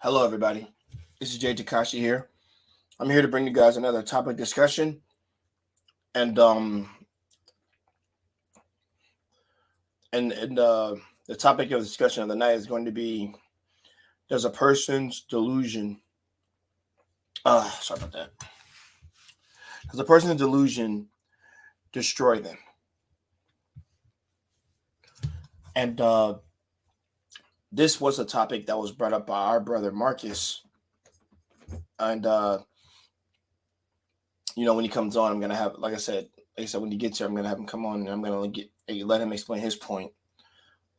Hello, everybody. This is Jay Takashi here. I'm here to bring you guys another topic discussion, and the topic of discussion of the night is going to be: Does a person's delusion? Sorry about that. Does a person's delusion destroy them? And this was a topic that was brought up by our brother Marcus, and when he comes on, I'm gonna have, like I said, when he gets here, I'm gonna have him come on, and I'm gonna let him explain his point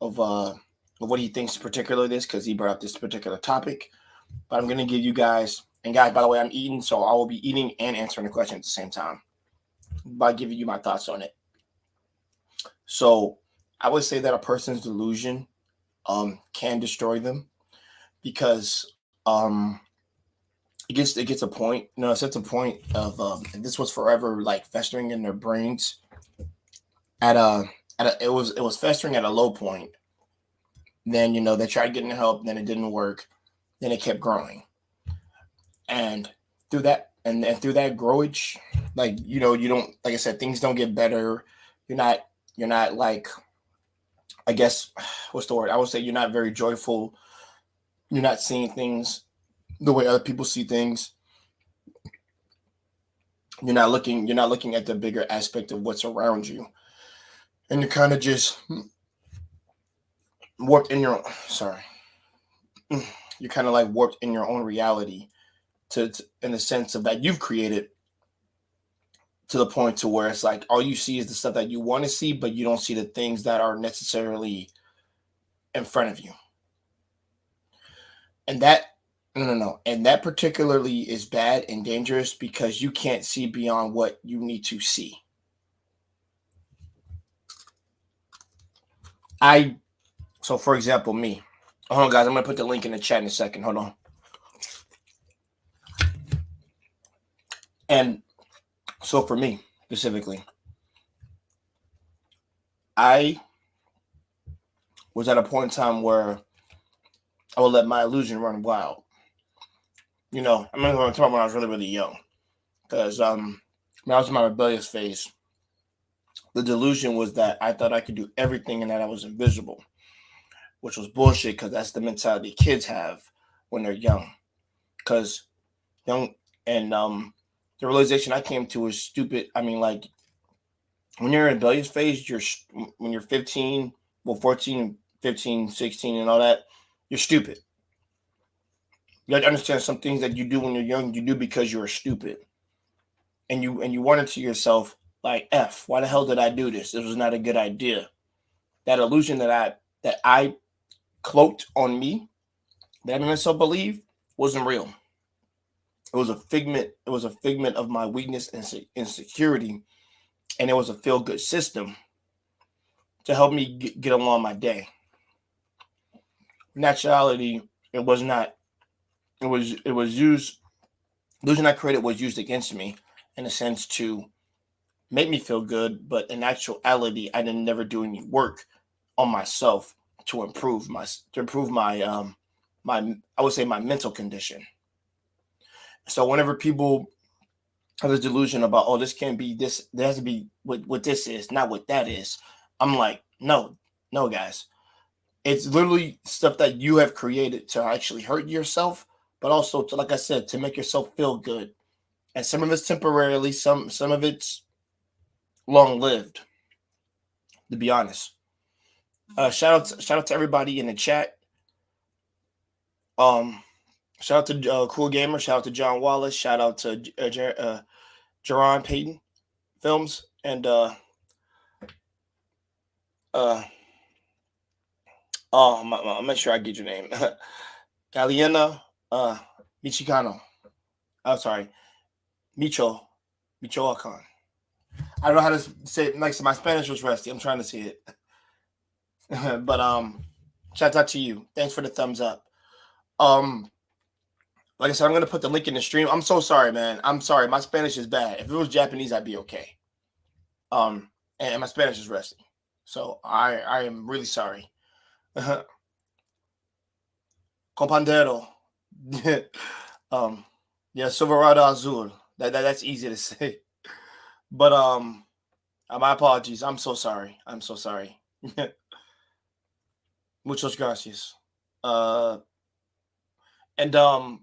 of what he thinks particularly this, because he brought up this particular topic. But I'm gonna give you guys, and guys, by the way, I'm eating, so I will be eating and answering the question at the same time by giving you my thoughts on it. So I would say that a person's delusion can destroy them, because it gets a point, it sets a point of this was forever like festering in their brains at it was festering at a low point. Then they tried getting help, then it didn't work, then it kept growing, and through that growage, you don't, like I said, things don't get better. You're not like, I guess, what's the word? I would say you're not very joyful. You're not seeing things the way other people see things. You're not looking at the bigger aspect of what's around you, and you're kind of just warped in your sorry you're kind of like warped in your own reality, in the sense of that you've created, to the point to where it's like all you see is the stuff that you want to see, but you don't see the things that are necessarily in front of you. And that no, and that particularly is bad and dangerous, because you can't see beyond what you need to see. So for example, me. Hold on, guys, I'm gonna put the link in the chat in a second. Hold on. And so for me specifically, I was at a point in time where I would let my illusion run wild. I'm not going to talk about when I was really, really young, because when I was in my rebellious phase, the delusion was that I thought I could do everything and that I was invisible, which was bullshit, because that's the mentality kids have when they're young. Because young, and the realization I came to is stupid. I mean, like, when you're in a rebellious phase, when you're 15, well, 14, 15, 16, and all that, you're stupid. You have to understand some things that you do when you're young, you do because you're stupid. And you wonder to yourself, like, why the hell did I do this? This was not a good idea. That illusion that I cloaked on me, that I made myself believe, wasn't real. It was a figment of my weakness and insecurity, and it was a feel good system to help me get along my day. In actuality, it was not. It was used. The illusion I created was used against me, in a sense, to make me feel good, but in actuality, I didn't never do any work on myself to improve my I would say my mental condition. So whenever people have this delusion about, oh, this can't be this, there has to be what this is, not what that is, I'm like, no, guys. It's literally stuff that you have created to actually hurt yourself, but also to, like I said, to make yourself feel good. And some of it's temporarily, some of it's long lived, to be honest. Shout out to everybody in the chat. Shout out to Cool Gamer. Shout out to John Wallace. Shout out to Jerron Payton Films, and I'll make sure I get your name. Galiana Michicano. I'm sorry, Michoacan. I don't know how to say it. Like, my Spanish was rusty. I'm trying to see it. But shout out to you. Thanks for the thumbs up. Like I said, I'm gonna put the link in the stream. I'm so sorry, man. I'm sorry. My Spanish is bad. If it was Japanese, I'd be okay. And my Spanish is rusty. So I am really sorry. Compandero. um, yeah, Silverado Azul. That's easy to say. But my apologies. I'm so sorry. I'm so sorry. Muchas gracias. Uh, and oh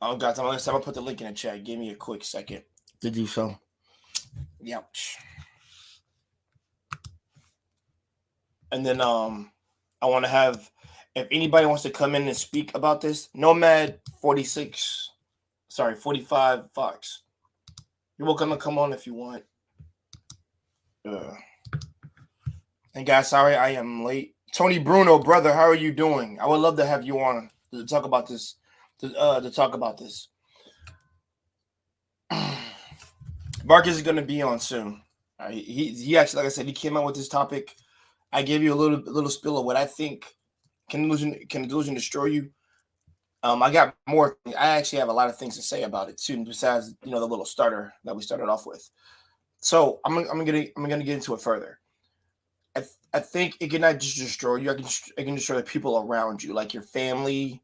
God, I'm gonna put the link in the chat. Give me a quick second to do so. Ouch. And then I want to have, if anybody wants to come in and speak about this, Nomad 46, sorry 45 Fox, you're welcome to come on if you want. And guys, sorry I am late. Tony Bruno, brother, how are you doing? I would love to have you on to talk about this. To talk about this. Marcus is going to be on soon. He actually, like I said, he came out with this topic. I gave you a little spill of what I think can delusion destroy you. I got more. I actually have a lot of things to say about it too, besides the little starter that we started off with. So I'm gonna get into it further. I think it can not just destroy you. It can destroy the people around you, like your family,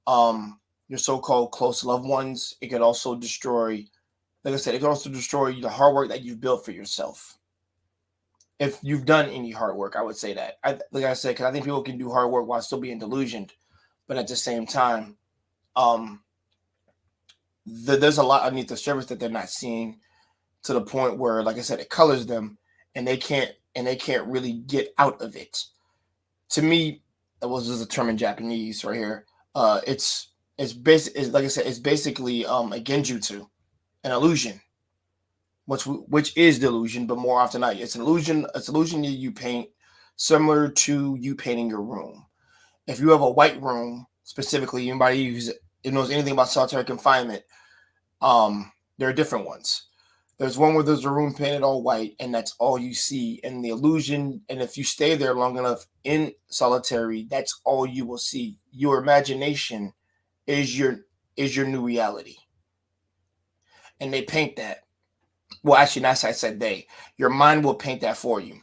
your so-called close loved ones. It could also destroy, like I said, it could also destroy the hard work that you've built for yourself. If you've done any hard work, I would say that. Like I said, because I think people can do hard work while still being delusioned, but at the same time, there's a lot underneath the surface that they're not seeing, to the point where, like I said, it colors them, and they can't really get out of it. To me, that was just a term in Japanese right here. It's like I said, it's basically a genjutsu, an illusion, which is delusion, but more often not. It's an illusion. It's an illusion that you paint, similar to you painting your room. If you have a white room, specifically, anybody who knows anything about solitary confinement, there are different ones. There's one where there's a room painted all white, and that's all you see. And the illusion, and if you stay there long enough in solitary, that's all you will see. Your imagination is your new reality. And they paint that. Well, actually, not I said they. Your mind will paint that for you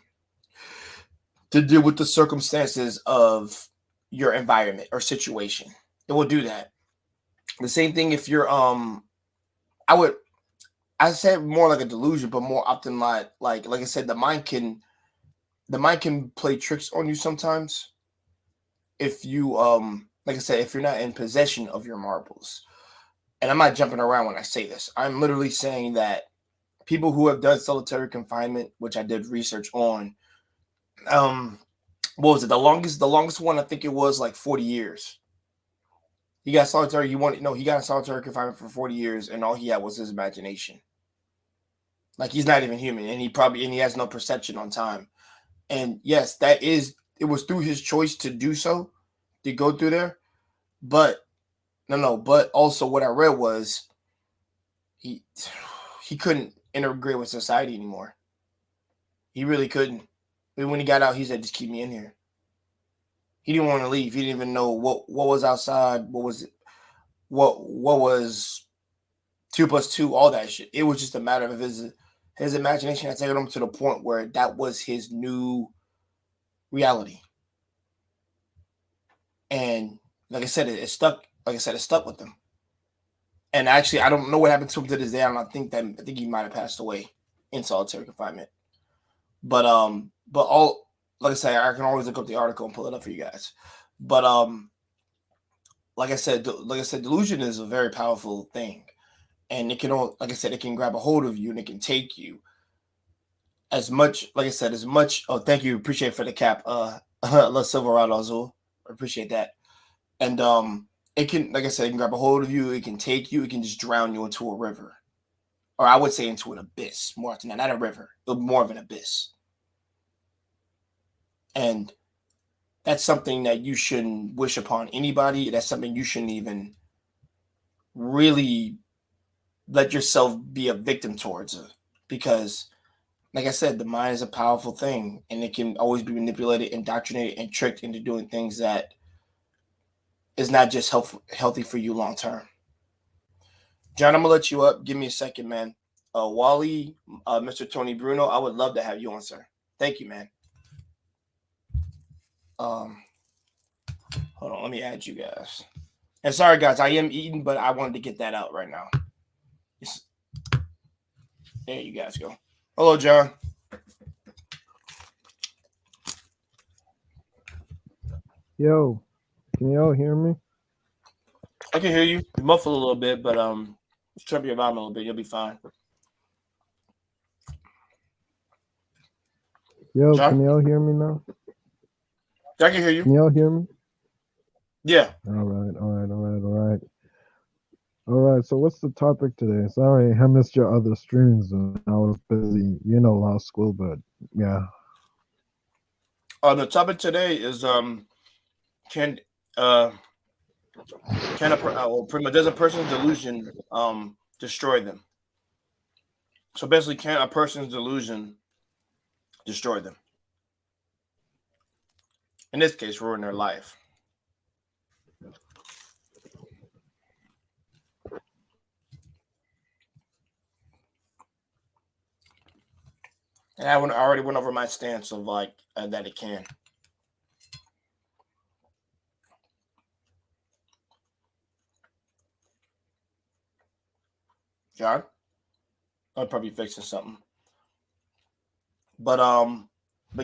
to deal with the circumstances of your environment or situation. It will do that. The same thing if you're I said more like a delusion, but more often like I said, the mind can play tricks on you sometimes. If you like I said, if you're not in possession of your marbles. And I'm not jumping around when I say this. I'm literally saying that people who have done solitary confinement, which I did research on, what was it? The longest one, I think it was like 40 years. He got solitary. He got a solitary confinement for 40 years, and all he had was his imagination. Like, he's not even human, and he has no perception on time. And yes, it was through his choice to do so, to go through there. But but also what I read was he couldn't integrate with society anymore. He really couldn't. When he got out, he said, "Just keep me in here." He didn't want to leave. He didn't even know what was outside. What was 2+2? All that shit. It was just a matter of his imagination had taken him to the point where that was his new reality. And like I said, it stuck. Like I said, it stuck with him. And actually, I don't know what happened to him to this day. I think he might have passed away in solitary confinement. But all, like I said, I can always look up the article and pull it up for you guys. But like I said, delusion is a very powerful thing, and it can, like I said, it can grab a hold of you and it can take you as much. Like I said, as much. Oh, thank you, appreciate it for the cap. La Silverado Azul, appreciate that. And it can, like I said, it can grab a hold of you. It can take you. It can just drown you into a river, or I would say into an abyss. More often than not a river, more of an abyss. And that's something that you shouldn't wish upon anybody. That's something you shouldn't even really let yourself be a victim towards it. Because, like I said, the mind is a powerful thing, and it can always be manipulated, indoctrinated, and tricked into doing things that is not just healthy for you long term. John, I'm going to let you up. Give me a second, man. Wally, Mr. Tony Bruno, I would love to have you on, sir. Thank you, man. Hold on, let me add you guys. And sorry, guys, I am eating, but I wanted to get that out right now. There you guys go. Hello, John. Yo, can y'all hear me? I can hear you. You muffle a little bit, but turn up your volume a little bit. You'll be fine. Yo, John? can y'all hear me now? I can hear you. Can y'all hear me? Yeah. All right. All right, so what's the topic today? Sorry, I missed your other streams. I was busy, law school, but yeah. The topic today is can pretty much does a person's delusion destroy them? So basically, can a person's delusion destroy them? In this case, ruin their life. And I already went over my stance of that it can. John, I'm probably fixing something. But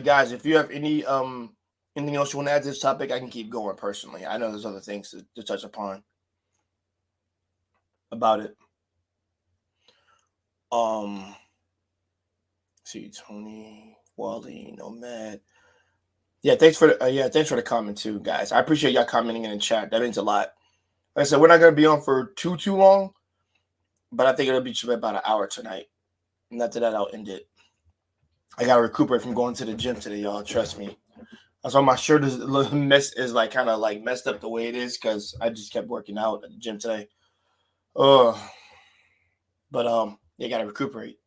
guys, if you have anything else you want to add to this topic, I can keep going personally. I know there's other things to touch upon about it. See Tony, Wally, Nomad. Yeah, thanks for the comment too, guys. I appreciate y'all commenting in the chat. That means a lot. Like I said, we're not gonna be on for too long, but I think it'll be about an hour tonight. And after that, I'll end it. I gotta recuperate from going to the gym today, y'all. Trust me. That's why my shirt is kind of messed up the way it is because I just kept working out at the gym today. But you gotta recuperate.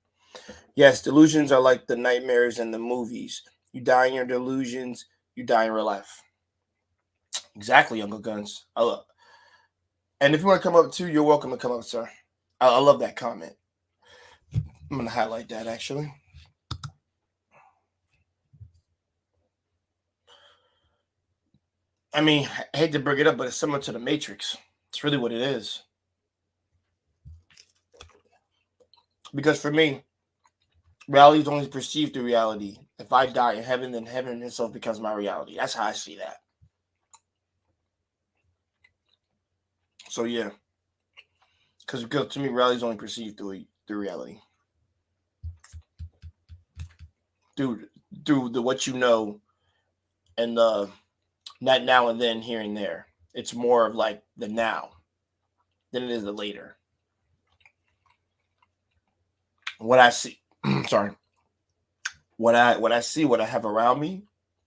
Yes, delusions are like the nightmares in the movies. You die in your delusions, you die in real life. Exactly, Uncle Guns. And if you want to come up too, you're welcome to come up, sir. I love that comment. I'm gonna highlight that actually. I mean, I hate to bring it up, but it's similar to the Matrix. It's really what it is. Because for me, reality is only perceived through reality. If I die in heaven, then heaven itself becomes my reality. That's how I see that. So yeah, because to me, reality is only perceived through reality. Through the what you know, and the not now and then, here and there. It's more of like the now than it is the later. What I see, sorry, what I see, what I have around me,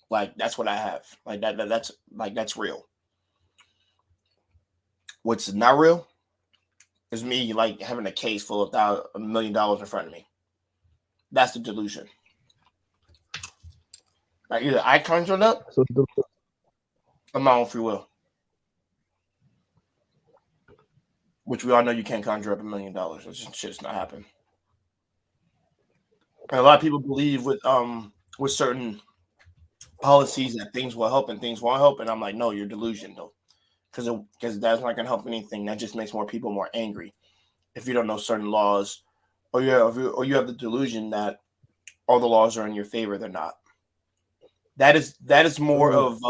like that's what I have. Like that's real. What's not real is me like having a case full of $1 million in front of me. That's the delusion. Like either I conjured up, or my own free will, which we all know you can't conjure up $1 million. It's just not happen. And a lot of people believe with certain policies that things will help and things won't help, and I'm like, no, you're delusional, because that's not gonna help anything. That just makes more people more angry. If you don't know certain laws, or you have the delusion that all the laws are in your favor, they're not. That is more of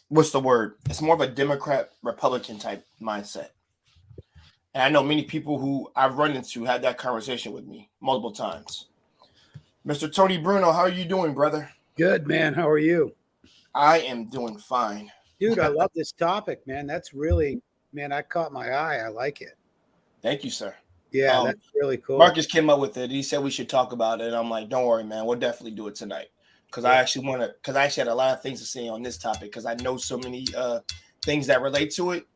what's the word? It's more of a Democrat Republican type mindset. And I know many people who I've run into had that conversation with me multiple times. Mr. Tony Bruno, how are you doing, brother? Good, man. How are you? I am doing fine. Dude, I love this topic, man. That's really, man, I caught my eye. I like it. Thank you, sir. Yeah, that's really cool. Marcus came up with it. He said we should talk about it. And I'm like, don't worry, man. We'll definitely do it tonight. Because I actually had a lot of things to say on this topic because I know so many things that relate to it.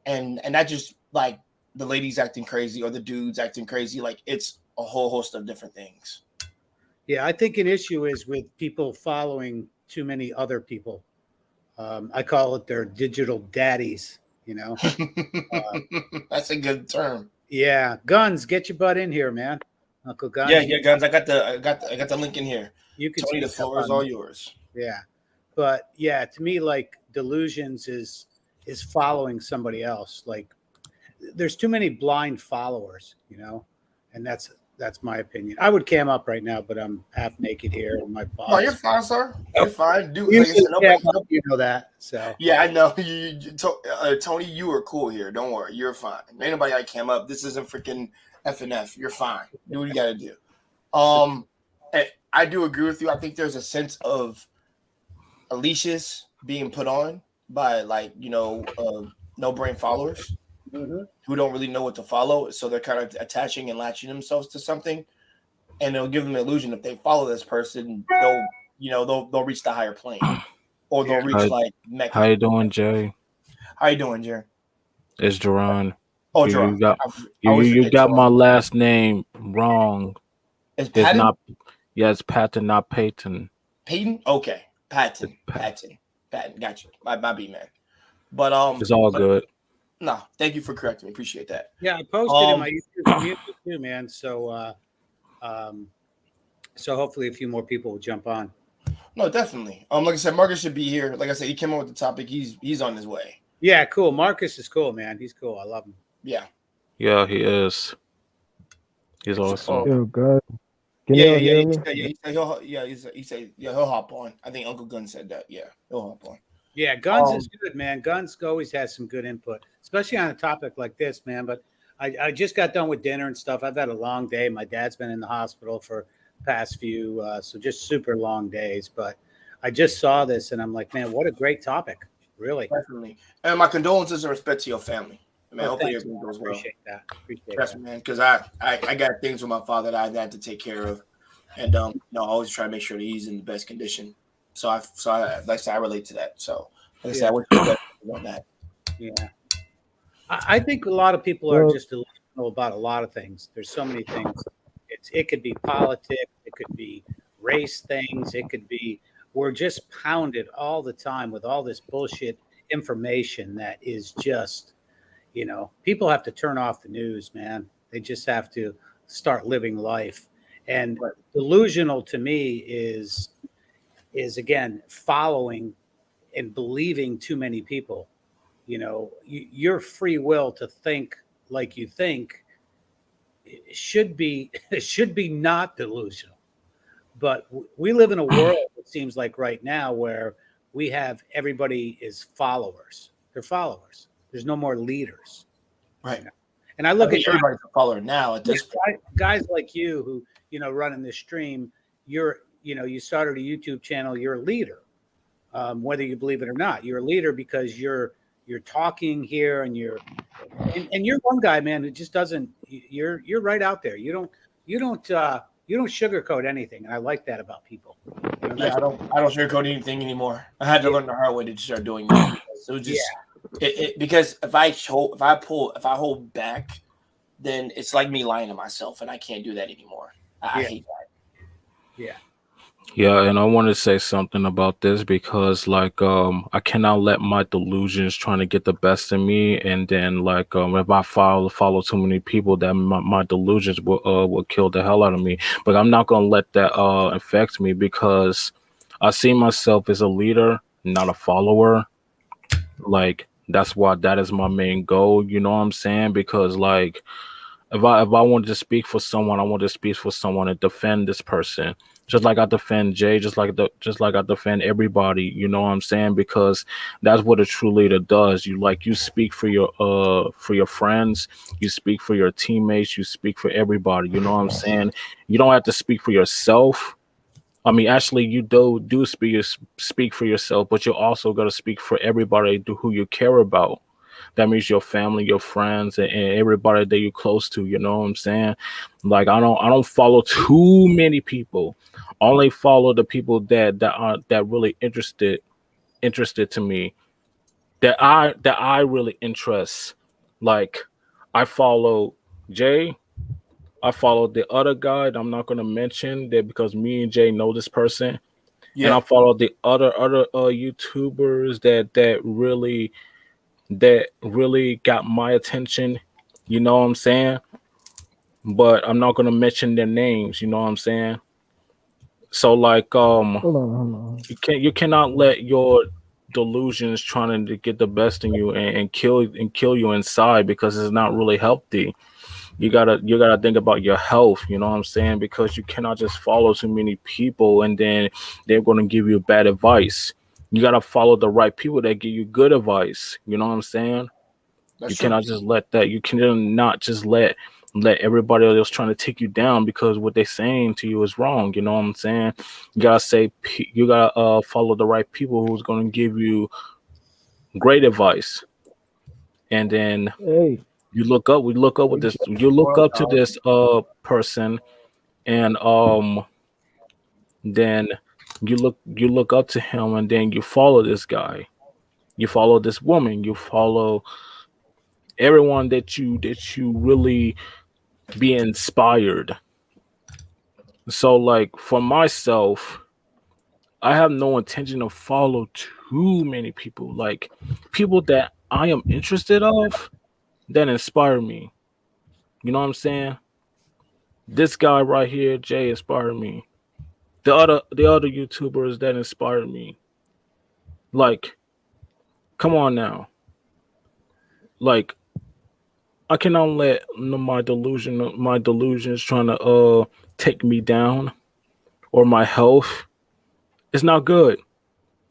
And not just like the ladies acting crazy or the dudes acting crazy. Like it's a whole host of different things. Yeah, I think an issue is with people following too many other people. I call it their digital daddies, That's a good term. Yeah. Guns, get your butt in here, man. Uncle Guns. Yeah, Guns. I got the link in here. You can Tony, the floor is all yours. Yeah. But yeah, to me, like delusions is is following somebody else. Like there's too many blind followers, and that's my opinion. I would cam up right now, but I'm half naked here, and my boss. No, you're fine, sir. You're fine. Dude, You like I said, nobody. know that. So Yeah, I know. Tony, you are cool here. Don't worry, you're fine. Ain't nobody got cam up. This isn't freaking FNF. You're fine. Do what you got to do. I do agree with you. I think there's a sense of leashes being put on by no brain followers who don't really know what to follow. So they're kind of attaching and latching themselves to something, and it'll give them the illusion if they follow this person, they'll reach the higher plane, or they'll reach like Mecca. How you doing, Jay? How you doing, Jerry? It's Jerron. Oh, Jerron. You got my last name wrong. It's Patton? Not. Yeah, it's Patton, not Peyton. Peyton? Okay, Patton. Got you. My B man. But it's all good. No, thank you for correcting me. Appreciate that. Yeah, I posted in my YouTube community too, man. So, so hopefully a few more people will jump on. No, definitely. Like I said, Marcus should be here. Like I said, he came up with the topic. He's on his way. Yeah, cool. Marcus is cool, man. He's cool. I love him. Yeah. Yeah, he is. He's awesome. Yo, God. Yeah. He said he'll hop on. I think Uncle Gun said that. Yeah, he'll hop on. Yeah, Guns is good, man. Guns always has some good input, especially on a topic like this, man. But I just got done with dinner and stuff. I've had a long day. My dad's been in the hospital for past few, so just super long days. But I just saw this, and I'm like, man, what a great topic. Really. Definitely. And my condolences and respect to your family. Man, hopefully everything goes well. Appreciate that. Yes, man, because I got things with my father that I had to take care of, and I always try to make sure that he's in the best condition. So I relate to that. So like I said, I wish you better on that. Yeah, I think a lot of people are just delusional about a lot of things. There's so many things. It could be politics, it could be race things, it could be we're just pounded all the time with all this bullshit information that is just. People have to turn off the news, man. They just have to start living life. And delusional to me is again, following and believing too many people. Your free will to think like you think should be not delusional. But we live in a world, it seems like right now, where we have everybody is followers. They're followers. There's no more leaders. Right. And I look at everybody's a follower now at this point. Guys like you who, running this stream, you started a YouTube channel, you're a leader. Whether you believe it or not, you're a leader because you're talking here and you're one guy, man, who just doesn't, you're right out there. You don't sugarcoat anything. And I like that about people. Yeah, I don't sugarcoat anything anymore. I had to learn the hard way to start doing that. It was just, because if I hold back, then it's like me lying to myself, and I can't do that anymore. I hate that. Yeah. Yeah, and I want to say something about this because, I cannot let my delusions trying to get the best of me, and then, if I follow too many people, that my delusions will kill the hell out of me. But I'm not gonna let that affect me because I see myself as a leader, not a follower. That is my main goal. You know what I'm saying? Because if I wanted to speak for someone, I want to speak for someone and defend this person. Just like I defend Jay, just like I defend everybody, you know what I'm saying? Because that's what a true leader does. You speak for your friends, you speak for your teammates, you speak for everybody, you know what I'm saying? You don't have to speak for yourself. I mean, actually, you do speak for yourself, but you also got to speak for everybody who you care about. That means your family, your friends, and everybody that you're close to. You know what I'm saying? I don't follow too many people. I only follow the people that really interested to me. That I really interest. I follow Jay. I follow the other guy. I'm not gonna mention that because me and Jay know this person. Yeah. And I follow the other YouTubers that really got my attention, you know what I'm saying? But I'm not gonna mention their names, you know what I'm saying? So hold on. you cannot let your delusions trying to get the best in you and kill you inside because it's not really healthy. You gotta think about your health, you know what I'm saying? Because you cannot just follow too many people and then they're gonna give you bad advice. You gotta follow the right people that give you good advice. You know what I'm saying? That's You true. cannot just let that. You cannot just let everybody else trying to take you down because what they're saying to you is wrong. You know what I'm saying? You gotta you gotta follow the right people who's gonna give you great advice, and then Hey, you look up. We look up hey, with this. Jeff, You what look up, up to dog? this person, and then you look up to him, and then you follow this guy. You follow this woman. You follow everyone that you really be inspired. So like for myself, I have no intention to follow too many people. Like people that I am interested of that inspire me. You know what I'm saying? This guy right here, Jay, inspired me. The other YouTubers that inspired me. Like, come on now. Like I cannot let my delusions trying to take me down or my health. It's not good.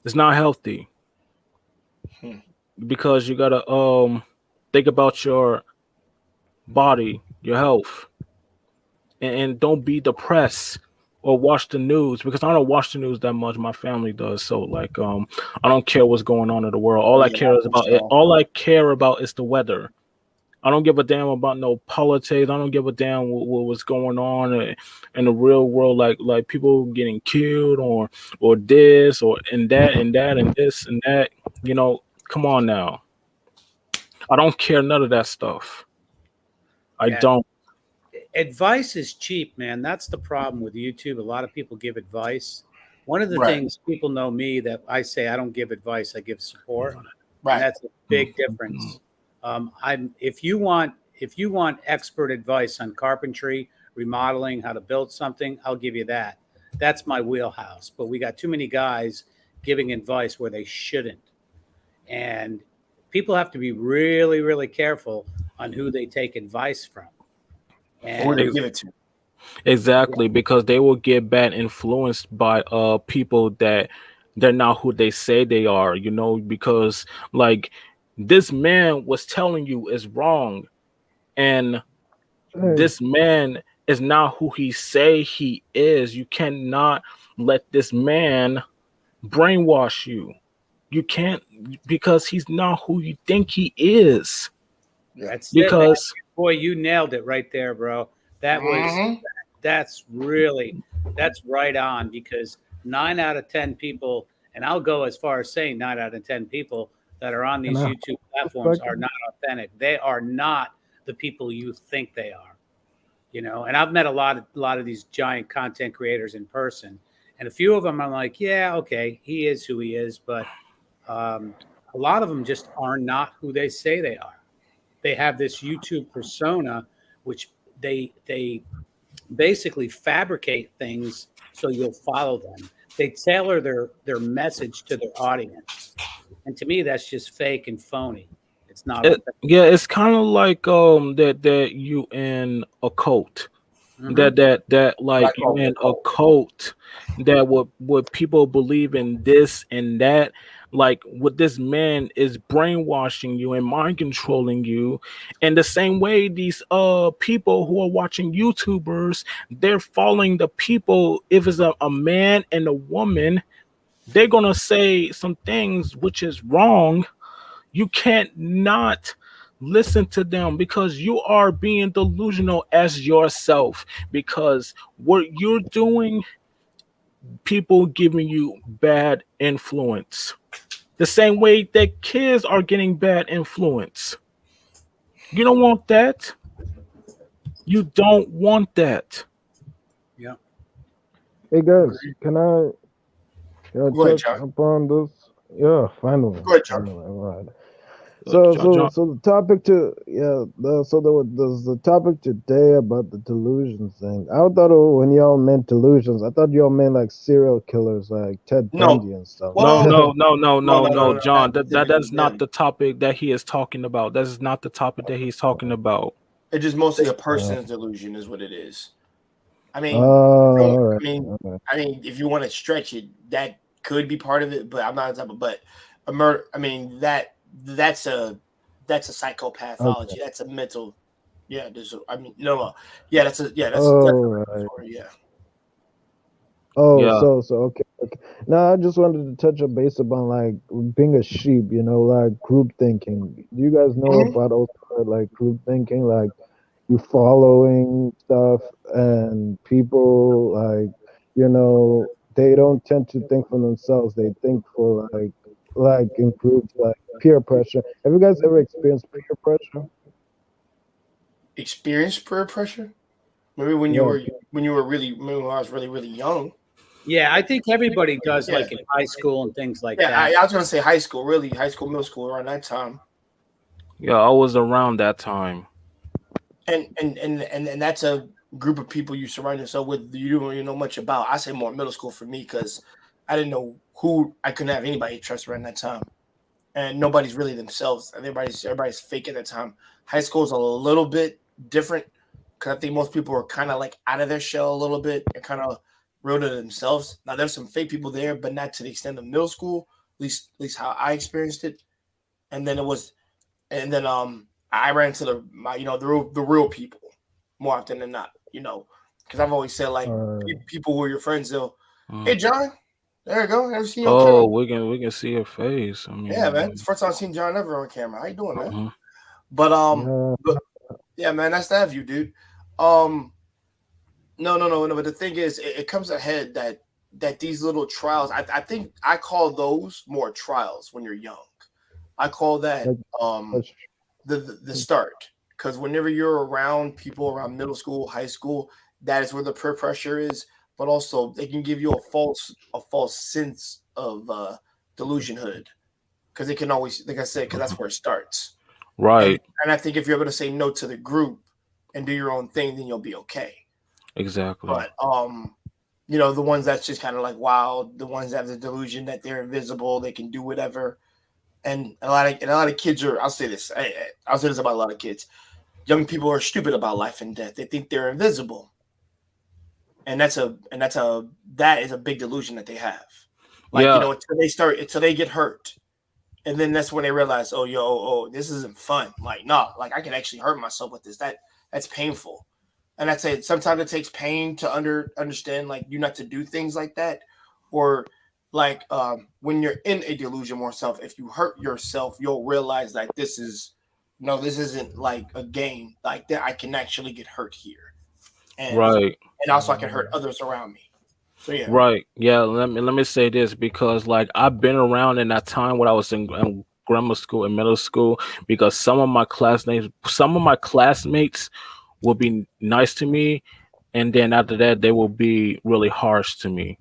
It's not healthy Hmm. because you gotta think about your body, your health, and don't be depressed or watch the news because I don't watch the news that much. My family does, so like I don't care what's going on in the world. Oh yeah, I think so. All I care about is the weather. I don't give a damn about no politics. I don't give a damn what's going on in the real world, like people getting killed or this or and this and that. You know, come on now. I don't care none of that stuff. I Yeah, don't. advice is cheap, man. That's the problem with YouTube. A lot of people give advice. One of the Right, things people know me that I say I don't give advice, I give support, and right. that's a big difference. I'm if you want expert advice on carpentry, remodeling, how to build something, I'll give you that. That's my wheelhouse. But we got too many guys giving advice where they shouldn't, and people have to be really, really careful on who they take advice from. Who they And Ex- give it to? Exactly, because they will get bad influenced by people that they're not who they say they are, you know, because like this man was telling you is wrong and hey, this man is not who he say he is. You cannot let this man brainwash you. You can't because he's not who you think he is. Yeah. that's it, man. Because Boy, you nailed it right there, bro. That was Mm-hmm. that's really that's right on because 9 out of 10 people, and I'll go as far as saying 9 out of 10 people that are on can these I YouTube hold a platforms are second? not authentic. They are not the people you think they are. You know, and I've met a lot of these giant content creators in person, and a few of them I'm like, yeah, okay, he is who he is, but um, a lot of them just are not who they say they are. They have this YouTube persona, which they basically fabricate things so you'll follow them. They tailor their message to their audience, and to me, that's just fake and phony. It's not authentic. yeah, it's kind of like that you in a cult. Hmm. That like Like you the in a cult. cult that would people believe in this and that, like what this man is brainwashing you and mind controlling you in the same way these people who are watching YouTubers, they're following the people. If it's a man and a woman, they're gonna say some things which is wrong. You can't not listen to them because you are being delusional as yourself because what you're doing, people giving you bad influence the same way that kids are getting bad influence. You don't want that. You don't want that. Yeah. Hey guys, Agreed. can I Go ahead, check Chuck. up on this? Yeah, finally, Go ahead, Chuck. finally, all right. John. So the topic to the topic today about the delusions thing. I thought when y'all meant delusions, I thought y'all meant like serial killers, like Ted No. Bundy and stuff. No, Well, no, no, no, no, no, no, no, no, no. That John. was That different that's than not them. the topic that he is talking about. That is not the topic that he's talking about. It's just mostly a person's delusion, is what it is. I mean, All I right, mean, all right. I mean, if you want to stretch it, that could be part of it. But I'm not the type of. But a murder. I mean, that's a Okay. psychopathology. That's a mental. Yeah. I mean, no. Yeah. That's Oh, a mental right. disorder. Yeah. Oh, Yeah. so okay, okay. Now I just wanted to touch a base upon like being a sheep, like group thinking. Do you guys know Mhm. about also like group thinking, like you following stuff and people they don't tend to think for themselves. They think for like in groups, like peer pressure. Have you guys ever experienced peer pressure? Experience peer pressure. Maybe when you Yeah, were really maybe when I was really young. Yeah, I think everybody does, Yeah. like in high school and things like Yeah. that. I was gonna say high school. Really, high school, middle school, around that time. Yeah, I was around that time. And that's a group of people you surround yourself with you don't really know much about. I say more middle school for me because I didn't know who I couldn't have anybody to trust around that time, and nobody's really themselves. Everybody's fake at that time. High school is a little bit different because I think most people are kind of like out of their shell a little bit and kind of real to themselves. Now there's some fake people there, but not to the extent of middle school. At least how I experienced it. And then it was and then I ran into the real people more often than not, because I've always said like or people who are your friends, they'll, hey Mm. John, there you go, never seen you on Oh, camera. we can see your face. I Yeah, man, mean, it's the first time I've seen John ever on camera. How you doing, man? mhm. But yeah, but yeah, man, nice to have you, dude. Um, no. But the thing is, it comes ahead that these little trials, I think I call those more trials when you're young. I call that like that's the start, because whenever you're around people around middle school, high school, that is where the peer pressure is. But also, they can give you a false sense of delusionhood, because they can always, like I said, because that's where it starts. And Right, and I think if you're able to say no to the group and do your own thing, then you'll be okay. exactly. But the ones that's just kind of like wild, the ones that have the delusion that they're invisible, they can do whatever. And a lot of kids are. I'll say this. I'll say this about a lot of kids. Young people are stupid about life and death. They think they're invisible, and that is a big delusion that they have. Like, Yeah, until they get hurt, and then that's when they realize, oh, this isn't fun. Like, no, like I can actually hurt myself with this. That's painful. And I'd say sometimes it takes pain to understand, like, you not to do things like that, or like when you're in a delusion more self. If you hurt yourself, you'll realize that this is no, this isn't like a game. Like that, I can actually get hurt here, and right. and also I can hurt others around me. So yeah. Right. Yeah. Let me say this because like I've been around in that time when I was in grammar school and middle school because some of my classmates will be nice to me, and then after that they will be really harsh to me.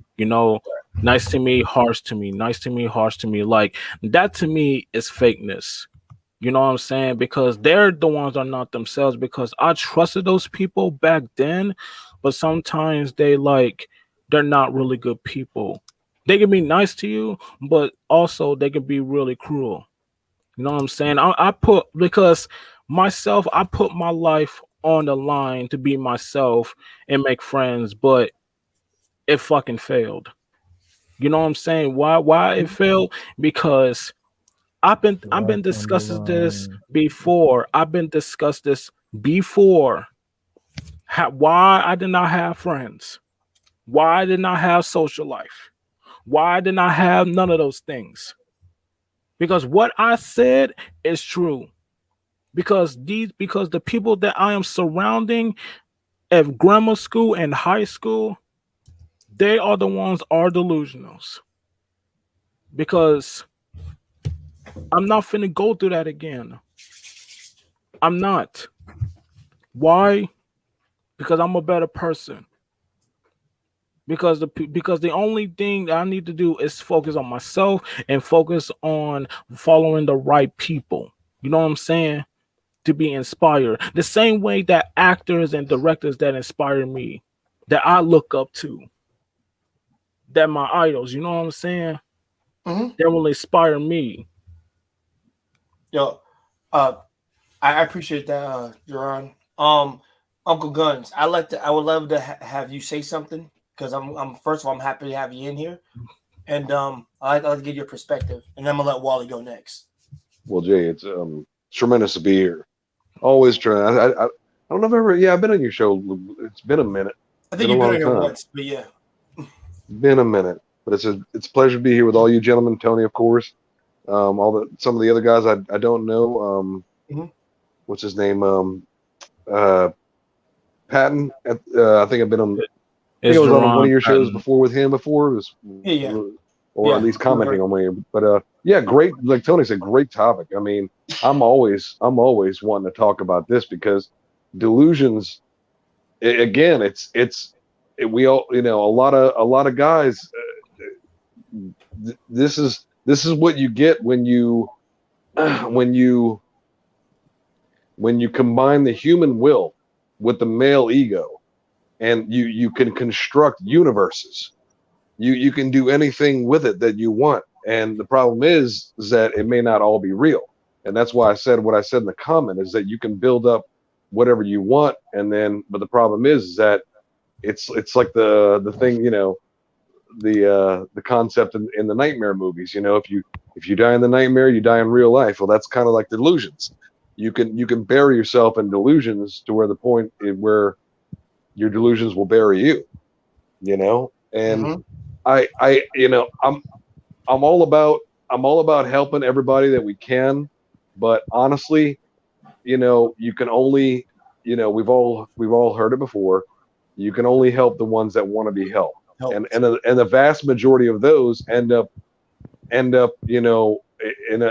Nice to me, harsh to me, nice to me, harsh to me. Like that to me is fakeness. You know what I'm saying? Because they're the ones that are not themselves. Because I trusted those people back then, but sometimes they're not really good people. They can be nice to you, but also they can be really cruel. You know what I'm saying? I put because myself, I put my life on the line to be myself and make friends, but it fucking failed. You know what I'm saying? Why it failed? Because I've been life on the discussing this line. before. I've been discussed this before. Why I did not have friends? Why I did not have social life? Why I did not have none of those things? Because what I said is true. Because the people that I am surrounding at grammar school and high school, they are the ones are delusionals. Because I'm not finna go through that again. I'm not. Why? Because I'm a better person. Because the only thing that I need to do is focus on myself and focus on following the right people. You know what I'm saying? To be inspired. The same way that actors and directors that inspire me, that I look up to, that my idols, you know what I'm saying? Mm-hmm. That will inspire me. Yo, I appreciate that, Jerron. Uncle Guns, I would love to have you say something because I'm first of all I'm happy to have you in here, and I'd like to get your perspective, and then I'm gonna let Wally go next. Well, Jay, it's tremendous to be here. Always trying. I don't know if I've ever. Yeah, I've been on your show. It's been a minute. I Been think a you've been long on here time. once, but yeah. Been a minute. But it's a pleasure to be here with all you gentlemen. Tony, of course. Some of the other guys I don't know. Mhm. What's his name? Patton. I think I've been on. I think It's I was on one of Jerron your shows Patton. before with him before. It was, Yeah. or Yeah. at least commenting on me. But yeah, great. Like Tony said, great topic. I mean, I'm always wanting to talk about this because delusions. Again, we all, you know, a lot of guys. This is what you get when you when you when you combine the human will with the male ego, and you can construct universes. You can do anything with it that you want, and the problem is that it may not all be real. And that's why I said what I said in the comment is that you can build up whatever you want, and then but the problem is that it's like the thing, you know, the concept in the nightmare movies. You know, if you die in the nightmare, you die in real life. Well, that's kind of like delusions. You can bury yourself in delusions to where the point where your delusions will bury you. You know, and Mhm. you know, I'm all about helping everybody that we can, but honestly, you know, you can only, you know, we've all heard it before. You can only help the ones that want to be helped, and Helped. the vast majority of those end up, you know, in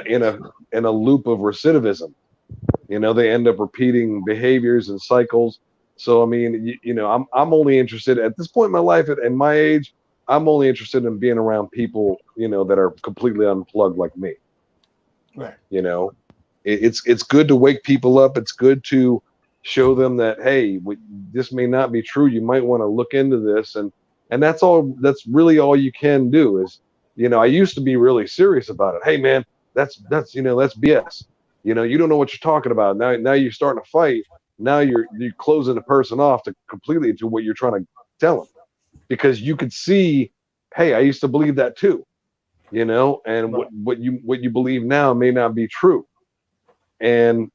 a loop of recidivism. You know, they end up repeating behaviors and cycles. So I mean, you know, I'm only interested at this point in my life at my age. I'm only interested in being around people, you know, that are completely unplugged like me. Right. You know, it's good to wake people up. It's good to show them that, hey, this may not be true. You might want to look into this, and that's all. That's really all you can do. Is, you know, I used to be really serious about it. Hey, man, that's you know, that's BS. You know, you don't know what you're talking about. Now you're starting to fight. Now you're closing the person off to completely to what you're trying to tell them, because you could see, hey, I used to believe that too. You know, and Right. what you believe now may not be true. And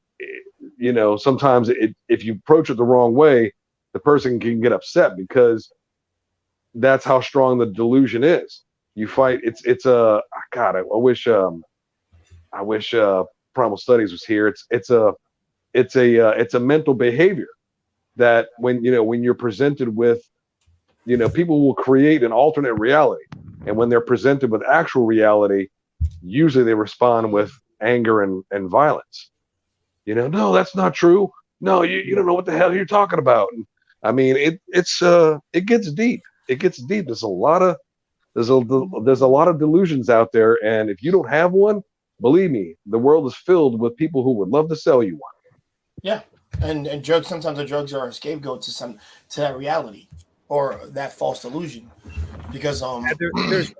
you know, sometimes if you approach it the wrong way, the person can get upset because that's how strong the delusion is. You fight. It's a God. I wish Primal Studies was here. It's a mental behavior that when, you know, when you're presented with, you know, people will create an alternate reality, and when they're presented with actual reality, usually they respond with anger and violence. You know, no, that's not true. No, you don't know what the hell you're talking about. And, I mean, it gets deep. It gets deep. There's a lot of delusions out there, and if you don't have one, believe me, the world is filled with people who would love to sell you one. Yeah. And drugs, sometimes the drugs are a scapegoat to that reality or that false illusion. Because There's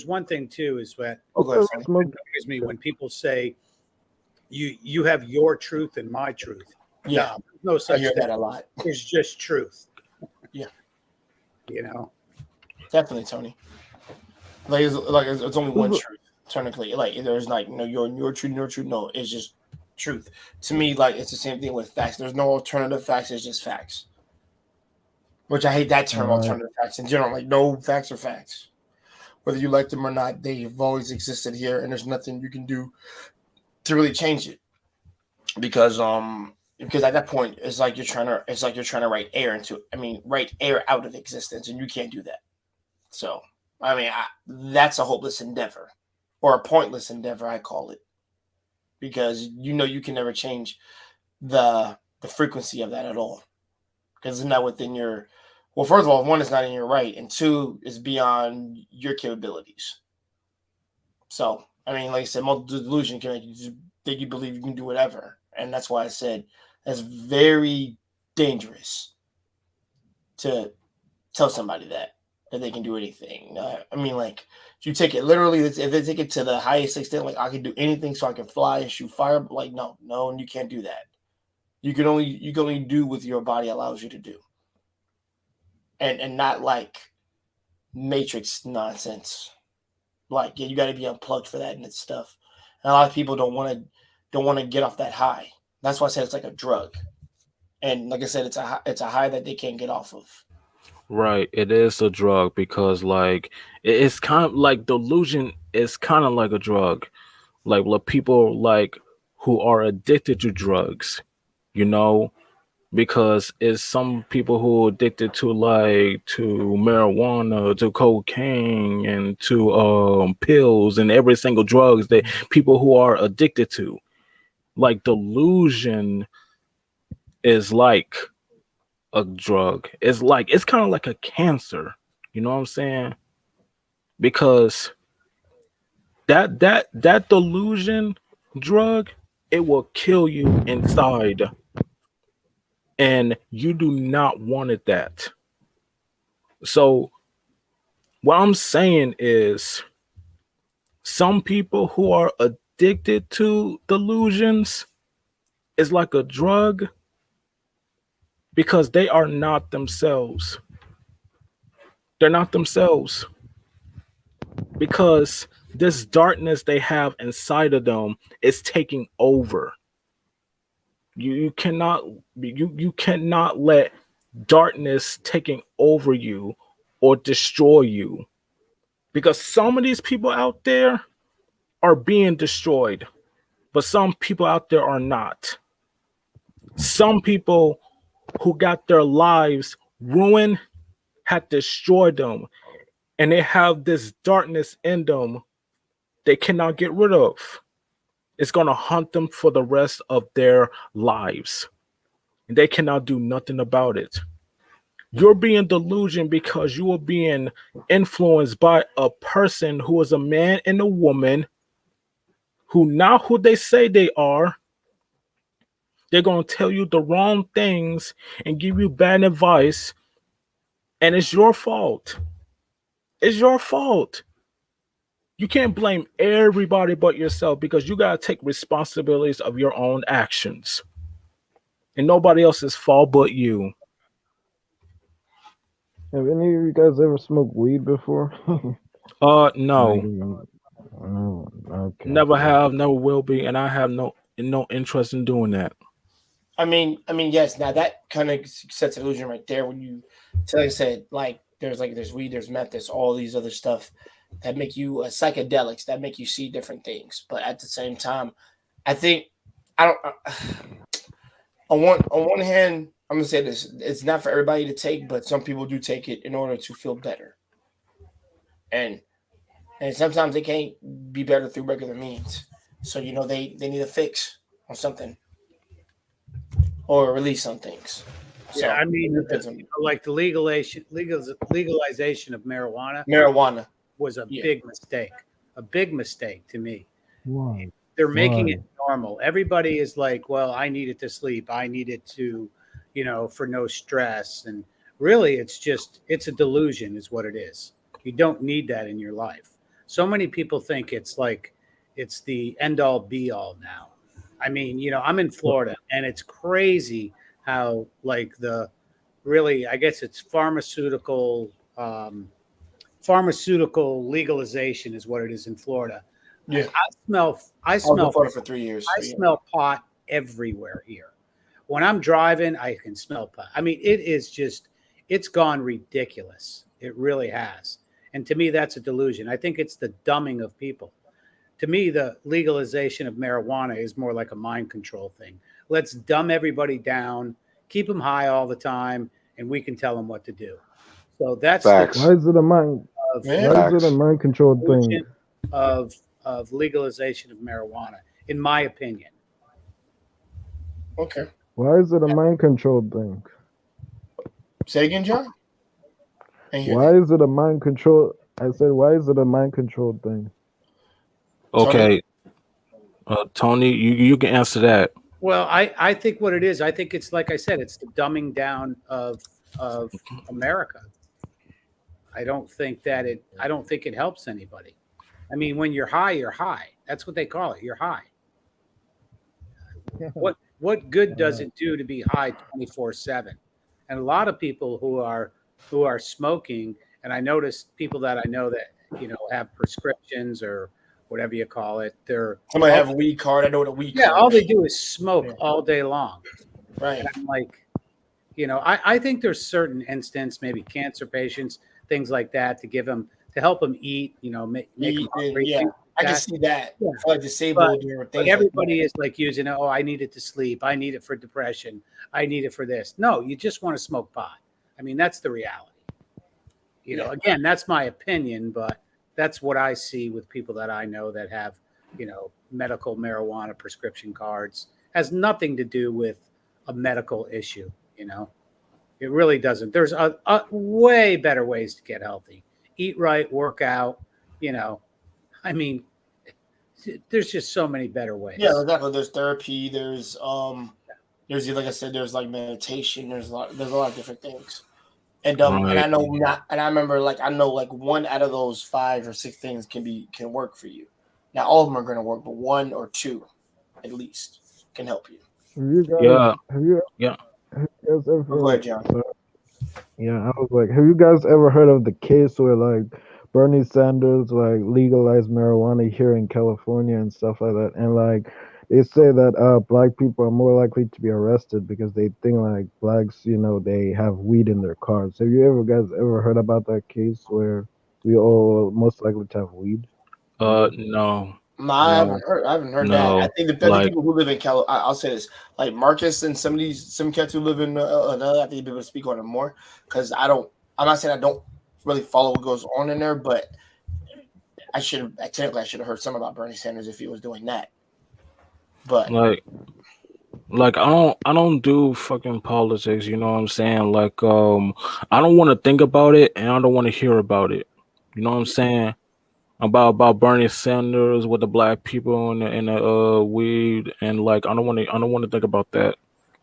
one thing too is that oh, go ahead, Sonny. it annoys me when people say you have your truth and my truth. Yeah. No, I such hear thing. that a lot. There's just truth. Yeah. You know. Definitely, Tony. It's only one truth, technically. Like there's like, you know, your truth, your truth. No, it's just truth. To me, like it's the same thing with facts. There's no alternative facts, it's just facts. Which I hate that term, All right. alternative facts in general. Like no facts are facts. Whether you like them or not, they've always existed here and there's nothing you can do to really change it. Because at that point it's like you're trying to write air out of existence, and you can't do that. So I mean, that's a hopeless endeavor, or a pointless endeavor, I call it, because you know you can never change the frequency of that at all, because it's not within your. Well, first of all, one, is not in your right, and two, is beyond your capabilities. So I mean, like I said, multiple delusion can make you think you believe you can do whatever. And that's why I said that's very dangerous to tell somebody that they can do anything. I mean, like, you take it literally, if they take it to the highest extent, like, I can do anything so I can fly and shoot fire, like, no, you can't do that. You can only do what your body allows you to do. And not like Matrix nonsense. Like, yeah, you got to be unplugged for that and it's stuff. And a lot of people don't want to get off that high. That's why I said it's like a drug. And like I said, it's a high that they can't get off of. Right, it is a drug because like it's kind of like delusion is kind of like a drug. Like people like who are addicted to drugs, you know, because it's some people who are addicted to marijuana, to cocaine, and to pills and every single drugs that people who are addicted to. Like delusion is like a drug. It's kind of like a cancer. You know what I'm saying? Because that delusion drug, it will kill you inside. And you do not want it that. So what I'm saying is some people who are addicted to delusions is like a drug because they are not themselves. They're not themselves. Because this darkness they have inside of them is taking over. You cannot let darkness taking over you or destroy you. Because some of these people out there are being destroyed, but some people out there are not. Some people who got their lives ruined had destroyed them, and they have this darkness in them they cannot get rid of. It's going to haunt them for the rest of their lives, and they cannot do nothing about it. You're being delusioned because you are being influenced by a person who is a man and a woman who not who they say they are. They're going to tell you the wrong things and give you bad advice, and it's your fault. It's your fault. You can't blame everybody but yourself because you got to take responsibilities of your own actions. And nobody else's fault but you. Have any of you guys ever smoked weed before? No. Oh, okay. Never have, never will be, and I have no interest in doing that. I mean, yes. Now that kind of sets illusion right there. When you, like I said, like there's weed, there's meth, there's all these other stuff that make you psychedelics that make you see different things. But at the same time, I think I don't. On one hand, I'm gonna say this: it's not for everybody to take, but some people do take it in order to feel better, and sometimes they can't be better through regular means. So they need a fix on something or release on things. So, yeah, I mean, like the legalization of marijuana was a big mistake. A big mistake to me. Why? They're making it normal. Everybody is like, well, I need it to sleep. I need it to, for no stress. And really, it's a delusion is what it is. You don't need that in your life. So many people think it's the end all be all now. I mean, I'm in Florida and it's crazy how I guess it's pharmaceutical legalization is what it is in Florida. Yeah. I smell Florida for 3 years. I smell pot everywhere here. When I'm driving, I can smell pot. I mean, it's gone ridiculous. It really has. And to me, that's a delusion. I think it's the dumbing of people. To me, the legalization of marijuana is more like a mind control thing. Let's dumb everybody down, keep them high all the time, and we can tell them what to do. So that's Facts. Why is it a mind? Why is it a mind controlled thing? Of legalization of marijuana, in my opinion. Okay. Why is it a mind controlled thing? Say again, John. Why is it a mind control? I said, why is it a mind controlled thing? Okay. Tony, you can answer that. Well, I think what it is, I think it's like I said, it's the dumbing down of America. I don't think it helps anybody. I mean, when you're high, you're high. That's what they call it. You're high. What good does it do to be high 24/7? And a lot of people who are smoking, and I noticed people that I know that have prescriptions or whatever you call it. Somebody have a weed card. I know what a weed card. All they do is smoke all day long. Right. And I'm like, I think there's certain instances, maybe cancer patients, things like that, to help them eat, make yeah. I can see that. Yeah. For like disabled or things. But everybody is like using it. Oh, I need it to sleep. I need it for depression. I need it for this. No, you just want to smoke pot. I mean, that's the reality. Again, that's my opinion, but that's what I see with people that I know that have, medical marijuana prescription cards. Has nothing to do with a medical issue. It really doesn't. There's a way better ways to get healthy. Eat right, work out. I mean, there's just so many better ways. Yeah, exactly. There's therapy. There's like I said, there's like meditation. There's a lot of different things. And and I know I remember I know one out of those 5 or 6 things can work for you. Not all of them are going to work, but 1 or 2 at least can help you. Have you guys ever Go ahead, John. I was like, have you guys ever heard of the case where Bernie Sanders legalized marijuana here in California and stuff like that, and they say that black people are more likely to be arrested because they think blacks, they have weed in their cars. Have you guys ever heard about that case where we all most likely to have weed? No. No, I haven't heard that. I think the people who live in California, I'll say this, like Marcus and some cats who live in I think people speak on it more because I'm not saying I don't really follow what goes on in there, but I should have heard something about Bernie Sanders if he was doing that. But I don't do fucking politics, you know what I'm saying? I don't want to think about it and I don't want to hear about it. You know what I'm saying? About Bernie Sanders with the black people and the weed, and I don't want to think about that.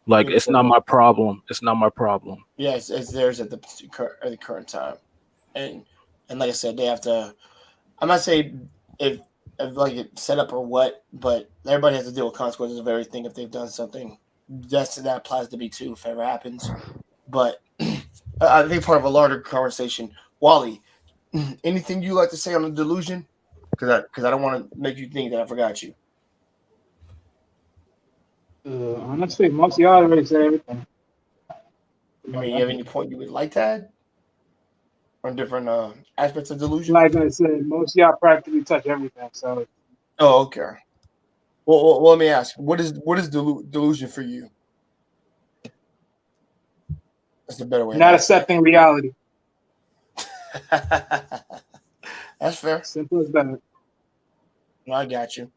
It's not my problem. It's not my problem. Yes, it's theirs at the current time, and like I said, they have to. I'm not saying if it's set up or what, but everybody has to deal with consequences of everything if they've done something. That applies to me too if it ever happens. But I think part of a larger conversation, Wally. Anything you like to say on the delusion? Because I don't want to make you think that I forgot you. Honestly, most of y'all already said everything. I mean, you have any point you would like to add on different aspects of delusion? Like I said, most of y'all practically touch everything. So. Oh, okay. Well, let me ask. What is delusion for you? That's a better way. Not accepting reality. That's fair. Simple as that. No, I got you.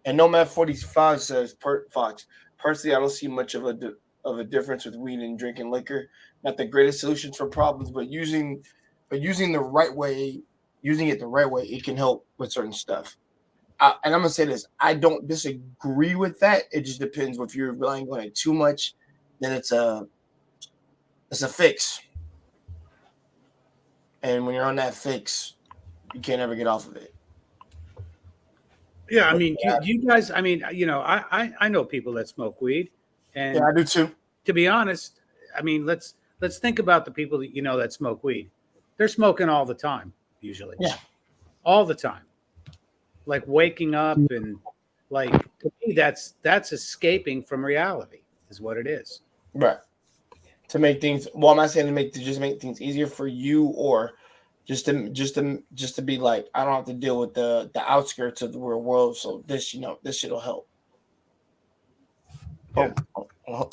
And Nomad 45 says, Fox, personally, I don't see much of a difference with weed and drinking liquor. Not the greatest solutions for problems, but using the right way, it can help with certain stuff. And I'm gonna say this: I don't disagree with that. It just depends. If you're relying on it too much, then it's a fix. And when you're on that fix, you can't ever get off of it. Yeah, I mean, do you guys? I mean, I know people that smoke weed, and yeah, I do too. To be honest, I mean, let's think about the people that that smoke weed. They're smoking all the time, usually. Yeah, all the time. Like waking up and to me, that's escaping from reality, is what it is. Right. To make things, well, I'm not saying to make things easier for you, or just to be like, I don't have to deal with the outskirts of the real world. So this shit'll help. Yeah. Well,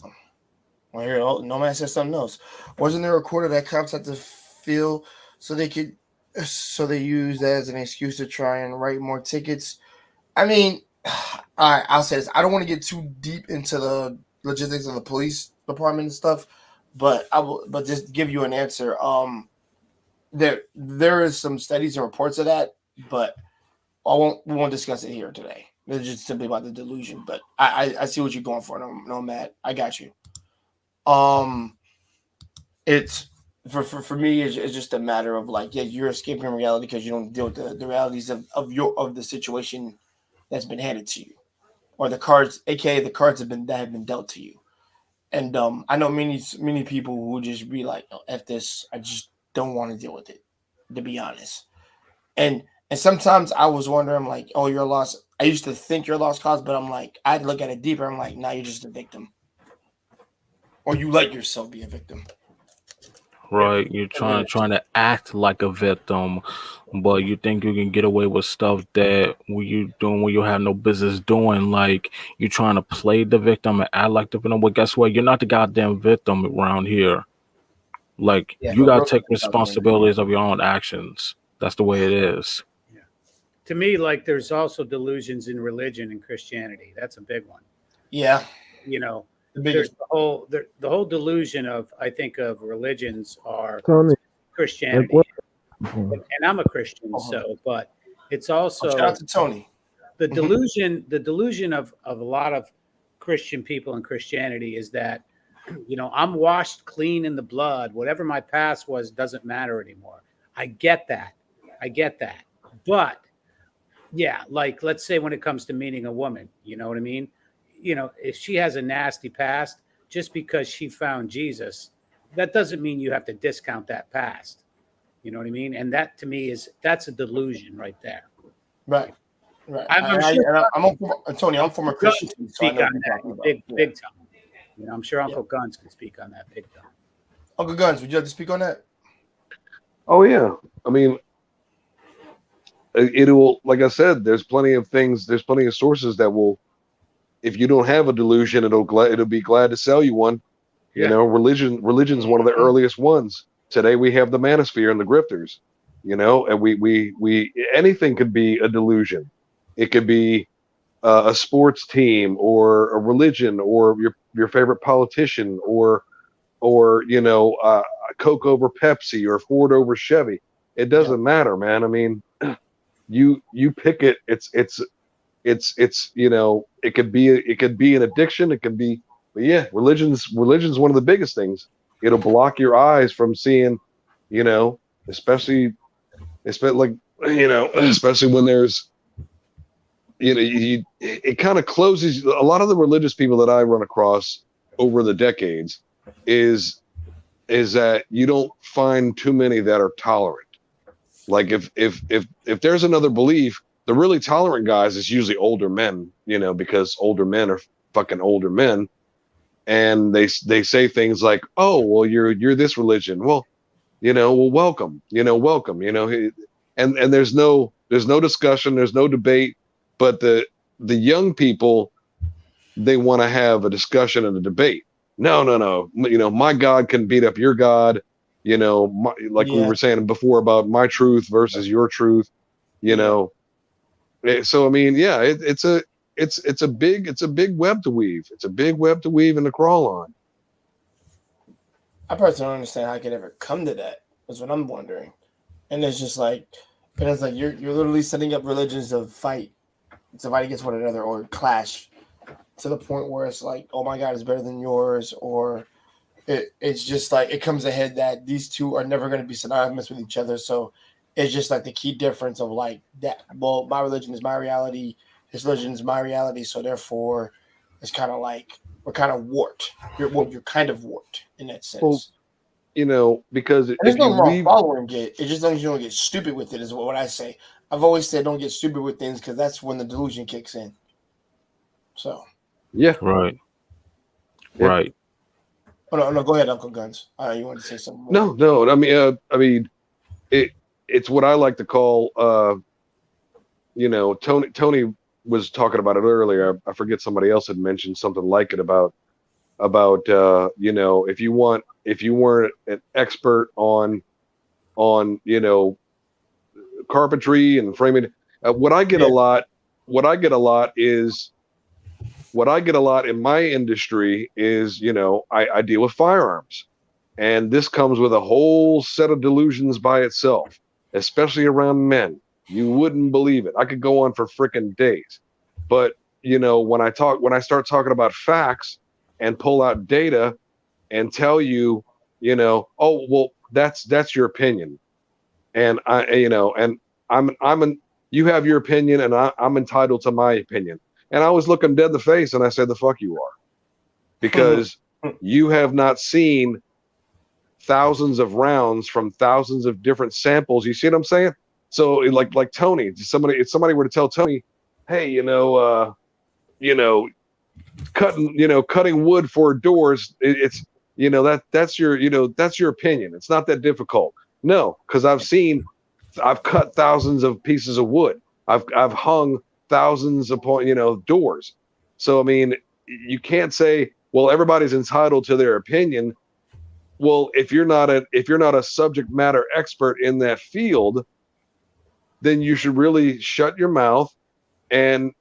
here, Nomad says something else. Wasn't there a quarter that cops had to feel so they used that as an excuse to try and write more tickets? I mean, all right, I'll say this. I don't want to get too deep into the logistics of the police department and stuff. But but just give you an answer. There is some studies and reports of that, but we won't discuss it here today. It's just simply about the delusion. But I see what you're going for. No, Matt, I got you. It's for me, it's just a matter of like, yeah, you're escaping reality because you don't deal with the realities of the situation that's been handed to you, or the cards, aka the cards that have been dealt to you. And I know many people who just be like, oh, "F this," I just don't want to deal with it, to be honest. And sometimes I was wondering, like, "Oh, you're lost." I used to think you're a lost cause, but I'm like, I'd look at it deeper. I'm like, "Nah, you're just a victim, or you let yourself be a victim." Right, you're trying to act like a victim, but you think you can get away with stuff that you doing when you have no business doing. Like you trying to play the victim and act like the victim. Well, guess what? You're not the goddamn victim around here. Like Yeah, you no, gotta real take talk, man. responsibilities of your own actions. That's the way it is. Yeah. To me, like there's also delusions in religion and Christianity. That's a big one. Yeah, You know, the there's biggest. the whole delusion of I think of religions are Tony, like Christianity, what? and I'm a Christian, so but it's Oh, shout out also to Tony. the delusion of a lot of Christian people and Christianity is that I'm washed clean in the blood. Whatever my past was doesn't matter anymore. I get that. I get that. But yeah, like let's say when it comes to meeting a woman, you know what I mean? If she has a nasty past, just because she found Jesus, that doesn't mean you have to discount that past. You know what I mean? And that to me that's a delusion right there. Right, right. I'm sure Tony. I'm from a Guns Christian, can so I speak know on what you're talking that about. big Yeah. big time. I'm sure Yeah. Uncle Guns can speak on that big time. Uncle Guns, would you like to speak on that? Oh yeah, I mean, it will. Like I said, there's plenty of things. There's plenty of sources that will. If you don't have a delusion, it'll be glad to sell you one. You Yeah. know, religion's one of the earliest ones. Today we have the manosphere and the grifters. And we anything could be a delusion. It could be a sports team or a religion or your favorite politician or Coke over Pepsi or Ford over Chevy. It doesn't matter, man. I mean, you pick it. It's it could be an addiction. It can be, but yeah, religion's one of the biggest things. It'll block your eyes from seeing, you know, especially like especially when there's it kind of closes a lot of the religious people that I run across over the decades is that you don't find too many that are tolerant. Like if there's another belief, the really tolerant guys is usually older men, because older men are fucking older men, and they say things like, "Oh, well, you're this religion. Well, welcome, welcome, and there's no discussion, there's no debate, but the young people, they want to have a discussion and a debate. No, no, no. My God can beat up your God. Like we were saying before about my truth versus your truth. So I mean, yeah, it's a big web to weave. It's a big web to weave and to crawl on. I personally don't understand how I could ever come to that. That's what I'm wondering. And it's just like, you're literally setting up religions to fight against one another or clash to the point where it's like, oh my God, it's better than yours, or it's just like it comes ahead that these two are never going to be synonymous with each other. So it's just like the key difference of like that. Well, my religion is my reality, his religion is my reality, so therefore it's kind of like we're kind of warped. You're kind of warped in that sense. Well, because there's no wrong following it. It's just as long as you don't get stupid with it, is what I say. I've always said don't get stupid with things because that's when the delusion kicks in. So. Yeah. Right. Yeah. Right. Oh no, go ahead, Uncle Guns. You wanted to say something more. No. I mean, it's what I like to call, Tony was talking about it earlier. I forget, somebody else had mentioned something like it about if you weren't an expert on carpentry and framing. What I get a lot in my industry is, I deal with firearms, and this comes with a whole set of delusions by itself, especially around men. You wouldn't believe it. I could go on for frickin' days, But when I start talking about facts and pull out data and tell you, oh well, that's your opinion, and and you have your opinion, and I'm entitled to my opinion. And I always look them dead in the face and I say, the fuck you are, because you have not seen thousands of rounds from thousands of different samples. You see what I'm saying? So like Tony, if somebody were to tell Tony, hey, cutting wood for doors, it's that's your opinion. It's not that difficult. No, because I've cut thousands of pieces of wood. I've hung thousands upon doors. So I mean, you can't say, well, everybody's entitled to their opinion. Well, if you're not a subject matter expert in that field, then you should really shut your mouth and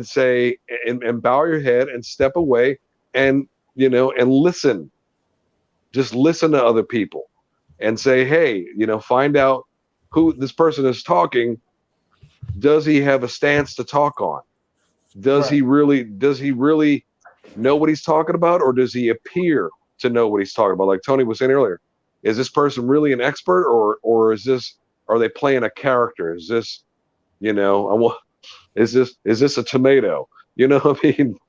say and bow your head and step away and and listen. Just listen to other people and say, hey, find out who this person is talking. Does he have a stance to talk on? Does he really know what he's talking about, or does he appear to know what he's talking about? Like Tony was saying earlier, is this person really an expert, or are they playing a character? Is this, is this a tomato? I mean,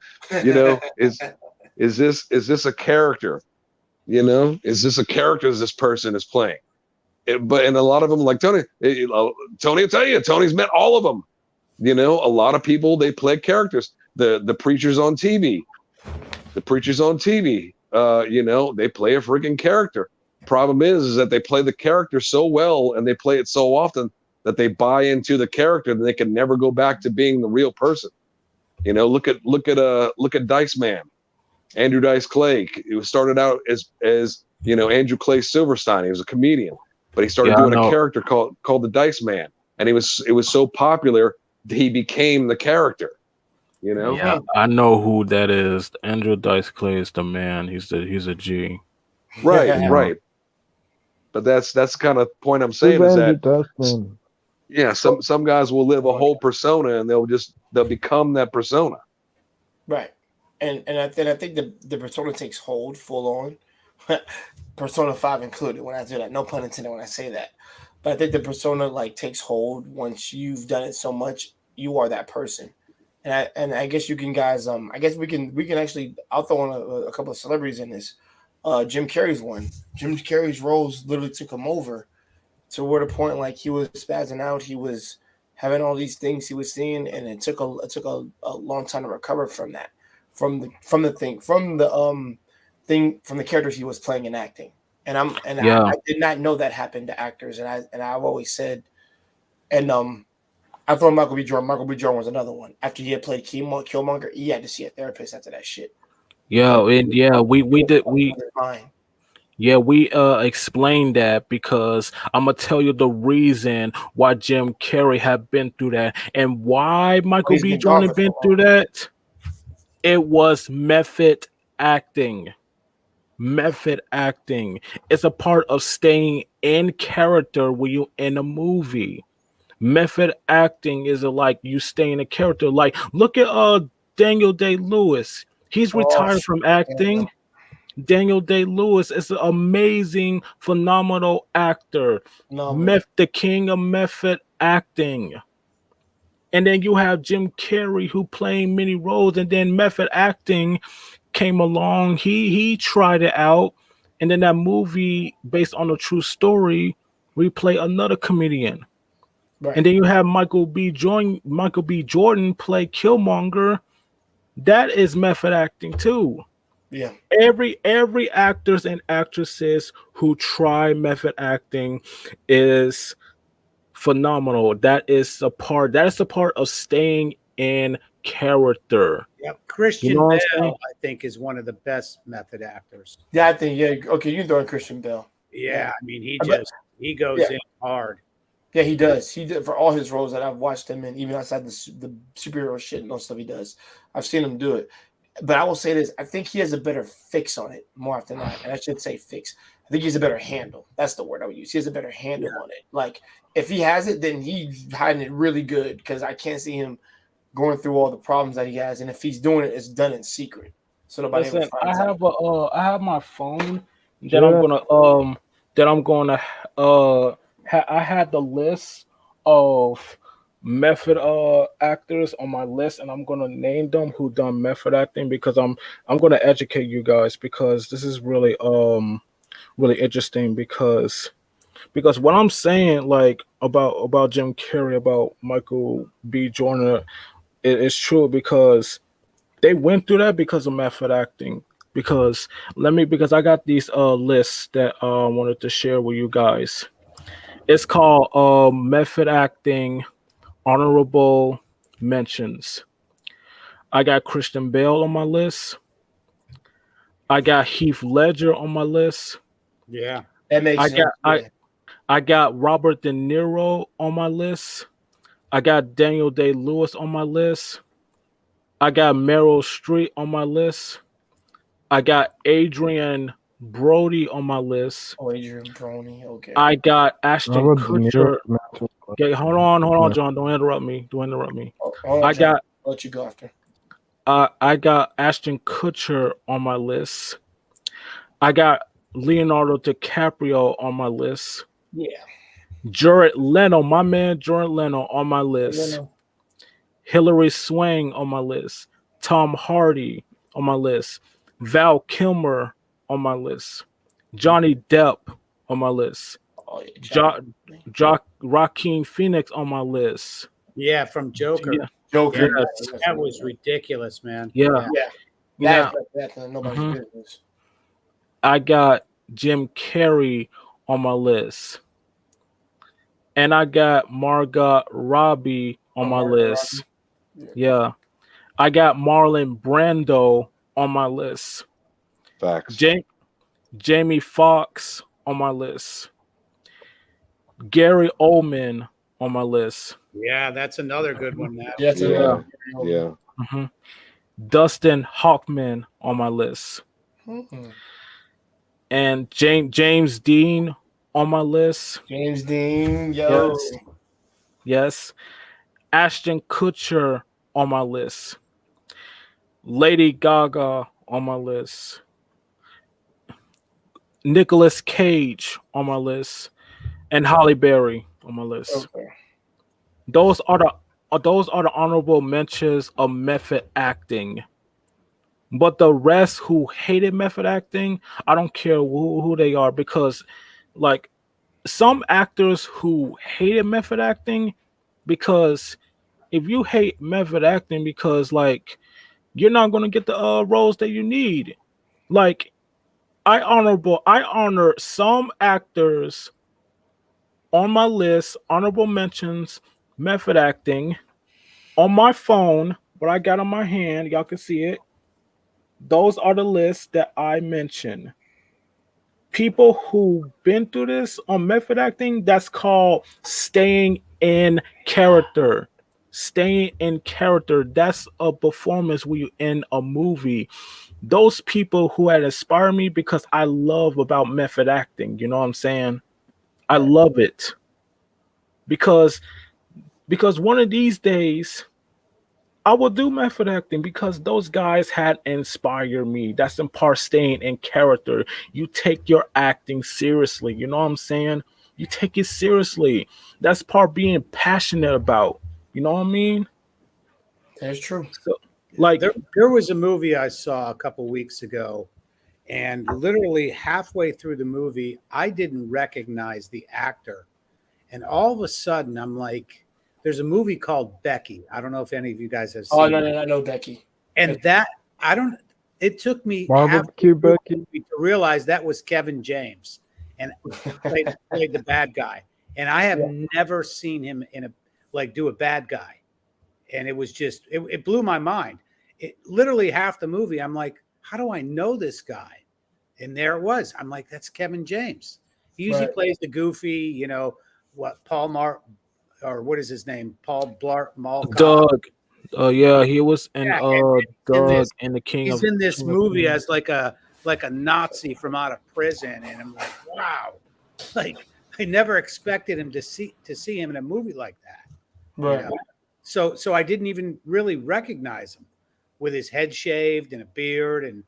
is this a character? Is this a character this person is playing? And a lot of them, like Tony will tell you, Tony's met all of them. A lot of people, they play characters. The preachers on TV, they play a freaking character. Problem is that they play the character so well and they play it so often that they buy into the character and they can never go back to being the real person. Look at Dice Man, Andrew Dice Clay. He started out as Andrew Clay Silverstein. He was a comedian, but he started doing a character called the Dice Man, and it was so popular that he became the character. Yeah, I know who that is. Andrew Dice Clay is the man. He's a G. Right, right. But that's the kind of point I'm saying is that some guys will live a whole persona and they'll become that persona. Right. And I think the persona takes hold full on. Persona 5 included when I do that. No pun intended when I say that. But I think the persona takes hold once you've done it so much, you are that person. And I guess you can guys I guess we can actually, I'll throw in a couple of celebrities in this. Jim Carrey's one. Jim Carrey's roles literally took him over to where the point he was spazzing out, he was having all these things he was seeing, and it took a long time to recover from that. From the characters he was playing and acting. And I did not know that happened to actors, and I've always said, and I thought Michael B. Jordan. Michael B. Jordan was another one. After he had played Killmonger, he had to see a therapist after that shit. We explained that because I'm gonna tell you the reason why Jim Carrey had been through that and why Michael B. Jordan been through that. It was method acting. Method acting. It's a part of staying in character when you're in a movie. Method acting is like you stay in a character. Like look at Daniel Day-Lewis. He's retired from acting. Daniel Day-Lewis is an amazing, phenomenal actor. The king of method acting. And then you have Jim Carrey who playing many roles, and then method acting came along. He tried it out, and then that movie based on a true story, we play another comedian. Right. And then you have Michael B. Jordan play Killmonger. That is method acting too. Yeah. Every actors and actresses who try method acting is phenomenal. That is a part of staying in character. Yeah, Christian Bale, I think, is one of the best method actors. Yeah, I think, okay, you throw in Christian Bale. Yeah, I mean, he goes in hard. Yeah, he does. He did for all his roles that I've watched him in, even outside the superhero shit and all stuff he does. I've seen him do it. But I will say this: I think he has a better fix on it more often than not, and I should say fix. I think he's a better handle. That's the word I would use. He has a better handle on it. Like if he has it, then he's hiding it really good because I can't see him going through all the problems that he has, and if he's doing it, it's done in secret, so nobody ever Listen, finds out. I have my phone that Yeah. I'm gonna I had the list of method actors on my list, and I'm gonna name them who done method acting because I'm gonna educate you guys because this is really interesting because what I'm saying like about Jim Carrey, about Michael B. Jordan, is true because they went through that because of method acting. Because I got these lists that I wanted to share with you guys. It's called method acting honorable mentions. I got Christian Bale on my list. I got Heath Ledger on my list. Yeah. That makes I sense. got Yeah. I got Robert De Niro on my list. I got Daniel Day Lewis on my list. I got Meryl Streep on my list. I got Adrian Brody on my list. Oh, Adrian Brony. Okay. I got Ashton Robert De Niro Kutcher. mentioned. Okay, hold on, John. Don't interrupt me. Oh, hold on, I John. got I'll let you go after. I got Ashton Kutcher on my list. I got Leonardo DiCaprio on my list. Yeah. Jared Leno, my man Jared Leno on my list. No. Hilary Swank on my list. Tom Hardy on my list. Val Kilmer on my list. Johnny Depp on my list. Oh, yeah, Joaquin Phoenix on my list. Yeah, from Joker. Yeah. Joker. Yes. That was ridiculous, man. Yeah. Yeah. Now, That's nobody's Mhm. business. I got Jim Carrey on my list. And I got Margot Robbie on my Margot list. Robbie. Yeah. I got Marlon Brando on my list. Facts. Jamie Foxx on my list. Gary Oldman on my list. Yeah, that's another good one. Now. Yeah, that's Yeah. another. Yeah. Mhm. Dustin Hoffman on my list. Mhm. And James Dean on my list. James Dean. Yo. Yes. Yes. Ashton Kutcher on my list. Lady Gaga on my list. Nicolas Cage on my list. And Halle Berry on my list. Okay. Those are the honorable mentions of method acting. But the rest who hated method acting, I don't care who they are because like some actors who hated method acting because if you hate method acting because like you're not going to get the roles that you need. Like I honor some actors on my list, honorable mentions, method acting on my phone, what I got on my hand, y'all can see it. Those are the lists that I mentioned. People who been through this on method acting, that's called staying in character. Staying in character. That's a performance when you in a movie. Those people who had inspired me because I love about method acting. You know what I'm saying? I love it. Because one of these days I will do method acting because those guys had inspired me. That's in part staying in character. You take your acting seriously. You know what I'm saying? You take it seriously. That's part being passionate about. You know what I mean? That's true. So, like, There was a movie I saw a couple weeks ago, and literally halfway through the movie, I didn't recognize the actor. And all of a sudden, I'm like, there's a movie called Becky. I don't know if any of you guys have seen Oh no, it. I know Becky. And that, I don't, it took me Barbecue halfway through the Becky. movie to realize that was Kevin James and played the bad guy. And I have never seen him do a bad guy. And it was just, it blew my mind. It literally half the movie, I'm like, how do I know this guy? And there it was. I'm like, that's Kevin James. He usually plays the goofy, Paul Mar, or what is his name? Paul Blart Mall Cop. Doug. Yeah, he was in Doug in the King he's of. in this King of movie Queens. as like a Nazi from out of prison, and I'm like, wow, like I never expected him to see him in a movie like that. Right. So I didn't even really recognize him with his head shaved and a beard, and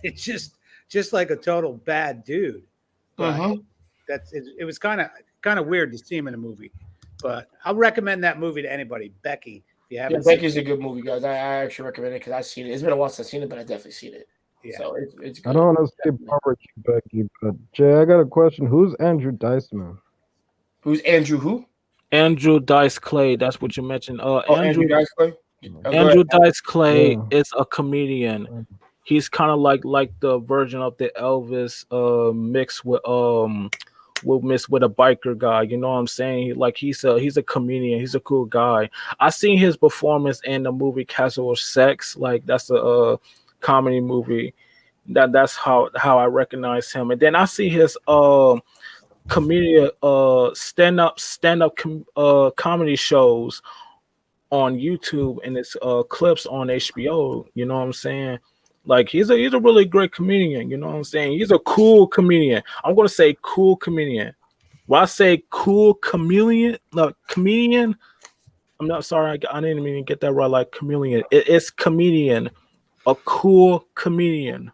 it's just like a total bad dude. But Mm-hmm. it was kind of weird to see him in a movie. But I'll recommend that movie to anybody. Becky, if you Yeah, haven't seen Becky's it. a good movie, guys. I actually recommend it because I've seen it. It's been a while since I've seen it, but I definitely seen it. Yeah. So it's good. I don't want to say Definitely. barbecue Becky, but Jay, I got a question. Who's Andrew Dice Man? Who's Andrew? Who? Andrew Dice Clay. That's what you mentioned. Oh, Andrew Dice Clay. Go ahead. Andrew Dice Clay Yeah. is a comedian. He's kind of like the version of the Elvis mixed with a biker guy. You know what I'm saying? Like he's a comedian. He's a cool guy. I seen his performance in the movie Casual Sex. Like that's a comedy movie. That's how I recognize him. And then I see his comedian stand up comedy shows on YouTube, and it's clips on HBO. You know what I'm saying? Like he's a really great comedian. You know what I'm saying? He's a cool comedian. I'm gonna say cool comedian. When I say cool chameleon, no comedian. I'm not sorry. I didn't even get that right. Like chameleon. It's comedian. A cool comedian.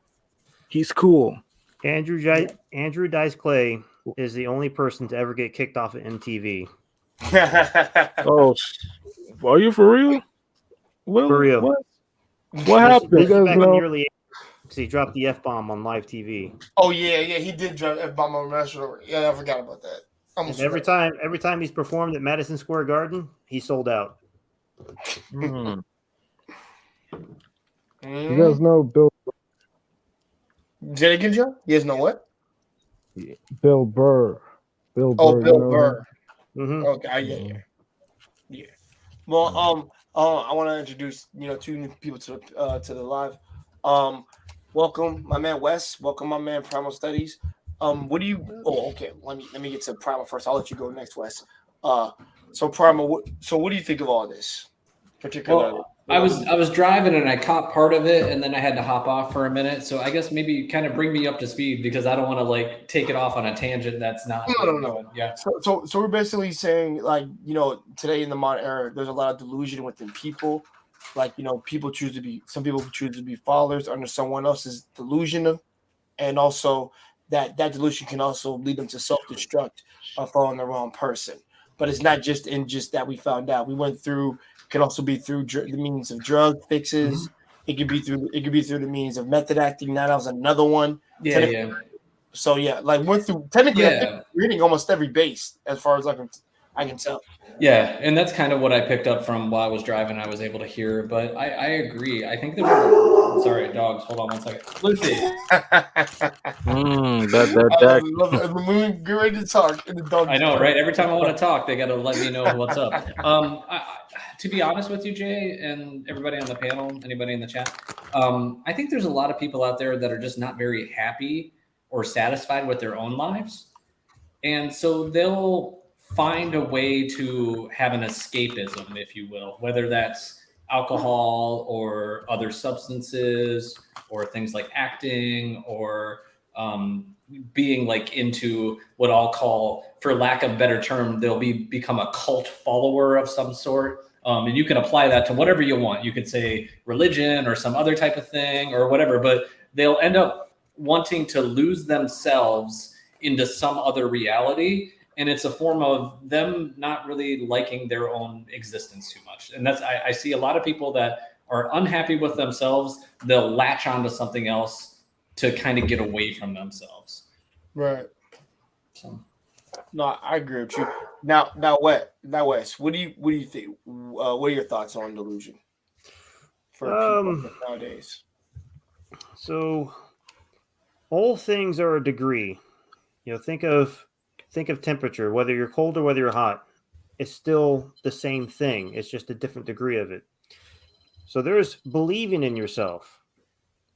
He's cool. Andrew Dice Clay is the only person to ever get kicked off of MTV. Oh, are you for real? Well, For real. What happened? This is guys back in know- the early 80s because he dropped the F-bomb on live TV. Oh yeah, he did drop F-bomb on National. Yeah, I forgot about that. And every time he's performed at Madison Square Garden, he sold out. Hmm. You guys know Bill Did it again, Joe? You guys know what? Bill Burr. Bill Oh, Burr. Bill you know him? Burr. Mhm. Okay, yeah. Well, I want to introduce two new people to the live. Welcome, my man Wes. Welcome, my man Primal Studies. What do you? Oh, okay. Let me get to Primal first. I'll let you go next, Wes. So Primal, what do you think of all this? Particularly, Well, I was driving and I caught part of it, and then I had to hop off for a minute. So I guess maybe kind of bring me up to speed because I don't want to like take it off on a tangent. That's not No. Yeah. So we're basically saying today in the modern era, there's a lot of delusion within people. Like some people choose to be followers under someone else's delusion, and also that delusion can also lead them to self-destruct by following the wrong person. But it's not just that we found out. We went through. Can also be through the means of drug fixes. Mm-hmm. It could be through the means of method acting. Now that was another one. Yeah. So like went through technically. I think we're hitting almost every base as far as I can tell. Yeah, and that's kind of what I picked up from while I was driving. I was able to hear, but I agree. I think sorry, dogs. Hold on one second, Lucy. We're get ready to talk. And the dog. I know, right? Every time I want to talk, they got to let me know what's up. To be honest with you, Jay, and everybody on the panel, anybody in the chat, I think there's a lot of people out there that are just not very happy or satisfied with their own lives. And so they'll find a way to have an escapism, if you will, whether that's alcohol or other substances or things like acting or being like into what I'll call, for lack of a better term, they'll become a cult follower of some sort. And you can apply that to whatever you want. You could say religion or some other type of thing or whatever, but they'll end up wanting to lose themselves into some other reality. And it's a form of them not really liking their own existence too much. And that's, I see a lot of people that are unhappy with themselves. They'll latch onto something else to kind of get away from themselves. Right. So. No, I agree with you. Now, Wes, what do you think? What are your thoughts on delusion for people nowadays? So all things are a degree. Think of temperature, whether you're cold or whether you're hot, it's still the same thing. It's just a different degree of it. So there's believing in yourself.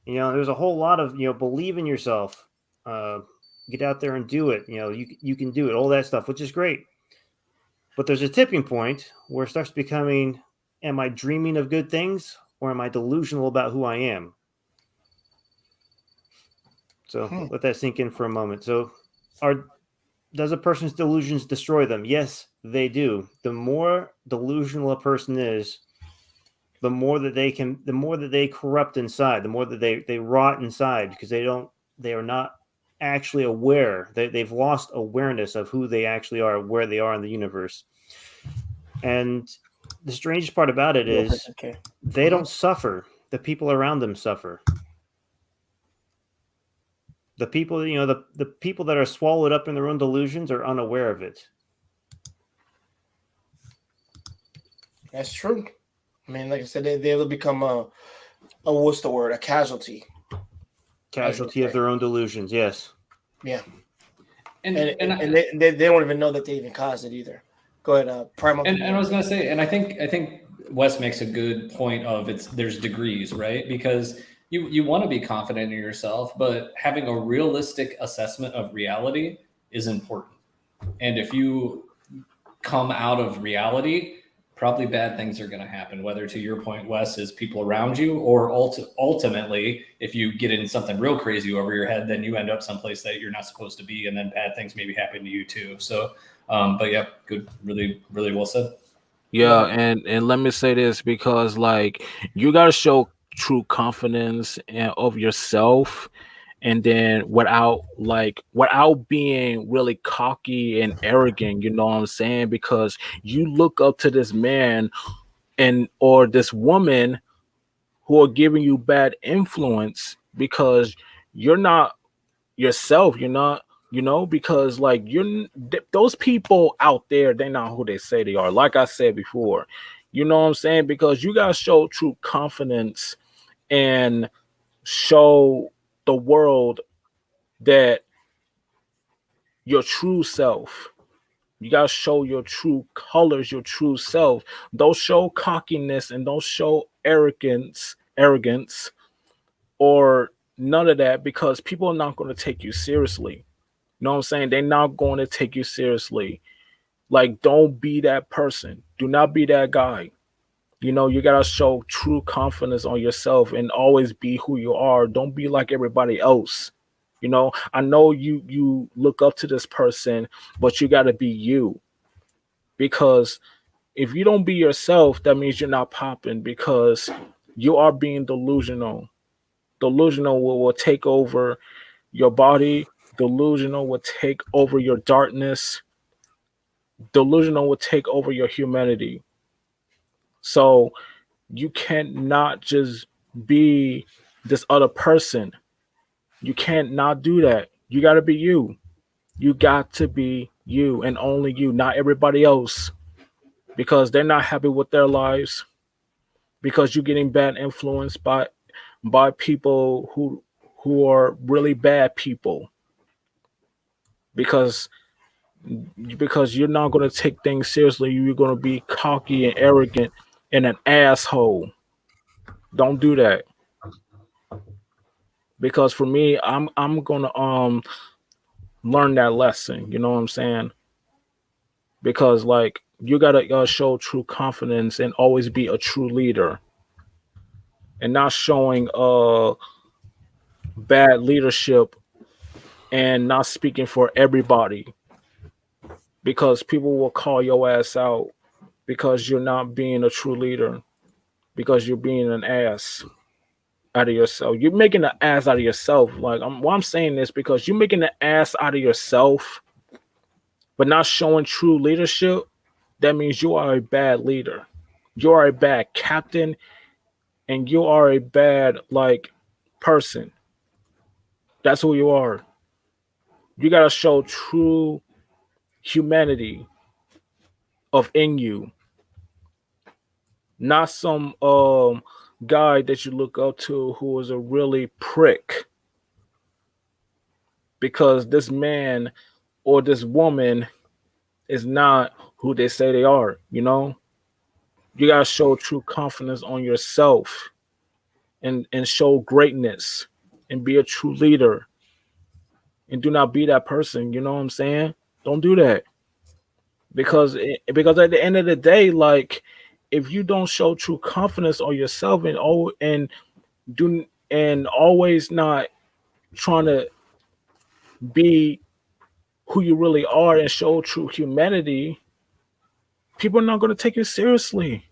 There's a whole lot of, believe in yourself. Get out there and do it. You can do it, all that stuff, which is great. But there's a tipping point where it starts becoming, am I dreaming of good things or am I delusional about who I am? So let that sink in for a moment. So does a person's delusions destroy them? Yes, They do. The more delusional a person is, the more that they corrupt inside, the more that they rot inside, because they are not actually aware. They've lost awareness of who they actually are, where they are in the universe. And the strangest part about it is Okay. they don't suffer. The people around them suffer. The people, the people that are swallowed up in their own delusions are unaware of it. That's true. I mean, like I said, they will become a what's the word? A casualty. Casualty of their own delusions. Yes. Yeah. And they don't even know that they even caused it either. Go ahead, Primal. And I was gonna say, and I think Wes makes a good point of there's degrees, right? Because you want to be confident in yourself, but having a realistic assessment of reality is important. And if you come out of reality, probably bad things are going to happen, whether, to your point, Wes, is people around you, or ultimately, if you get in something real crazy over your head, then you end up someplace that you're not supposed to be, and then bad things maybe happen to you too. So, but yeah, good, really, really well said. Yeah, and let me say this, because like you gotta show true confidence of yourself, and then without being really cocky and arrogant, you know what I'm saying? Because you look up to this man and or this woman who are giving you bad influence because you're not yourself. You're not, because like those people out there, they're not who they say they are. Like I said before, you know what I'm saying? Because you gotta show true confidence and show the world that your true self. You gotta show your true colors, your true self. Don't show cockiness and don't show arrogance, or none of that, because people are not going to take you seriously. You know what I'm saying? They're not going to take you seriously. Like, don't be that person. Do not be that guy. You gotta show true confidence on yourself and always be who you are. Don't be like everybody else. I know you look up to this person, but you gotta be you. Because if you don't be yourself, that means you're not popping, because you are being delusional. Delusional will take over your body. Delusional will take over your darkness. Delusional will take over your humanity. So you cannot just be this other person. You can't not do that. You got to be you. You got to be you and only you, not everybody else, because they're not happy with their lives, because you're getting bad influence by people who are really bad people, because you're not going to take things seriously. You're going to be cocky and arrogant and an asshole. Don't do that. Because for me, I'm going to learn that lesson, you know what I'm saying? Because like you got to show true confidence and always be a true leader, and not showing bad leadership and not speaking for everybody, because people will call your ass out because you're not being a true leader, because you're being an ass out of yourself. You're making an ass out of yourself. Like, I'm saying this because you're making an ass out of yourself, but not showing true leadership. That means you are a bad leader. You are a bad captain, and you are a bad person. That's who you are. You gotta show true humanity of in you, not some guy that you look up to who is a really prick, because this man or this woman is not who they say they are. You gotta show true confidence on yourself, and show greatness, and be a true leader, and do not be that person. You know what I'm saying? Don't do that, because at the end of the day, like, if you don't show true confidence on yourself, and always not trying to be who you really are and show true humanity, people are not going to take you seriously.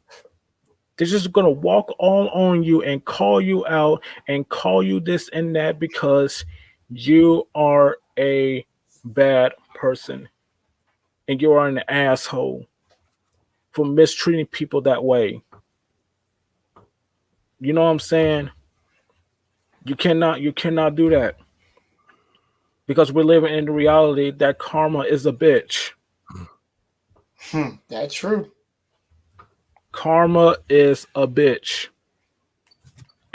They're just going to walk all on you and call you out and call you this and that because you are a bad person and you are an asshole for mistreating people that way. You know what I'm saying? You cannot do that because we're living in the reality that karma is a bitch. That's true. Karma is a bitch.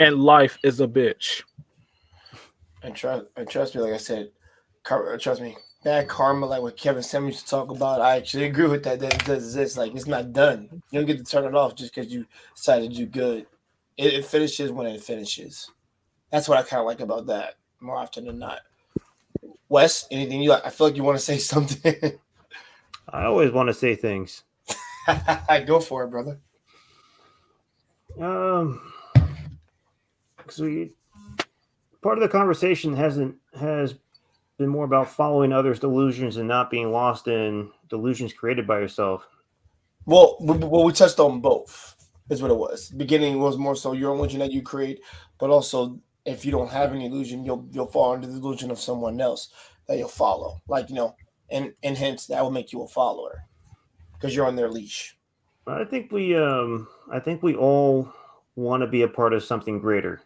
And life is a bitch. And trust me, like I said, trust me, bad karma, like what Kevin Samuels used to talk about, I actually agree with that. That it does exist. Like, it's not done. You don't get to turn it off just because you decided to do good. It finishes when it finishes. That's what I kind of like about that more often than not. Wes, anything you like? I feel like you want to say something. I always want to say things. Go for it, brother. So part of the conversation has been more about following others' delusions and not being lost in delusions created by yourself. Well, we touched on both. Is what it was. The beginning was more so your own illusion that you create, but also if you don't have any illusion, you'll fall into the illusion of someone else that you'll follow. Like, and hence that will make you a follower because you're on their leash. I think we all want to be a part of something greater.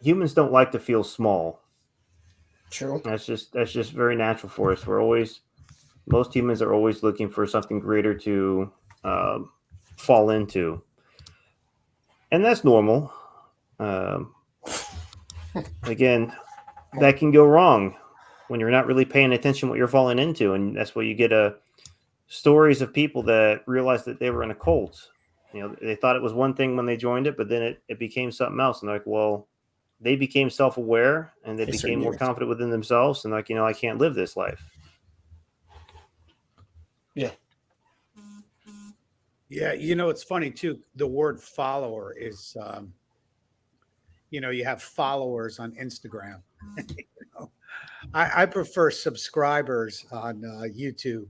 Humans don't like to feel small. True. That's just very natural for us. Most humans are always looking for something greater to fall into, and that's normal. Again, that can go wrong when you're not really paying attention what you're falling into, and that's where you get stories of people that realized that they were in a cult. They thought it was one thing when they joined it, but then it became something else. And like, well, they became self-aware and they became more confident within themselves. And like, I can't live this life. Yeah. Yeah. It's funny too. The word follower is, you have followers on Instagram. I prefer subscribers on YouTube.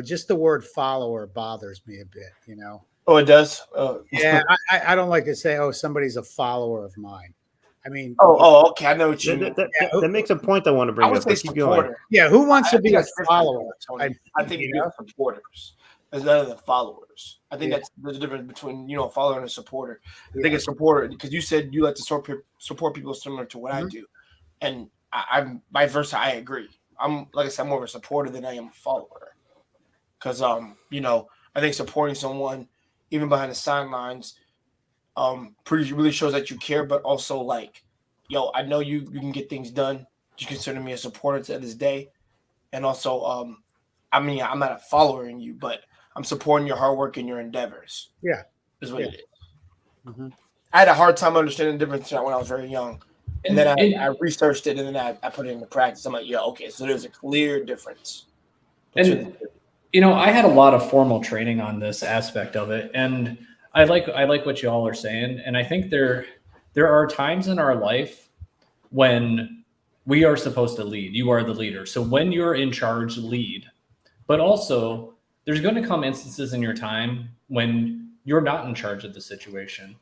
Just the word follower bothers me a bit, Oh, it does? Yeah, I don't like to say, oh, somebody's a follower of mine. I mean, okay. I know what you mean. That makes a point I want to bring up. Keep going. Yeah, who wants to be a follower? I think you're supporters as better than followers. I think that's the difference between a follower and a supporter. I think a supporter, because you said you like to support people similar to what I do, and I'm vice versa. I agree. I'm like I said, I'm more of a supporter than I am a follower, because I think supporting someone even behind the sidelines really shows that you care, but also like, I know you can get things done. You consider me a supporter to this day, and also I'm not a follower in you, but I'm supporting your hard work and your endeavors. Yeah, is what it is. Mm-hmm. I had a hard time understanding the difference when I was very young, and then I researched it, and then I put it into practice. I'm like, okay, so there's a clear difference. I had a lot of formal training on this aspect of it, and I like what you all are saying, and I think there are times in our life when we are supposed to lead. You are the leader, so when you're in charge, lead. But also, there's going to come instances in your time when you're not in charge of the situation,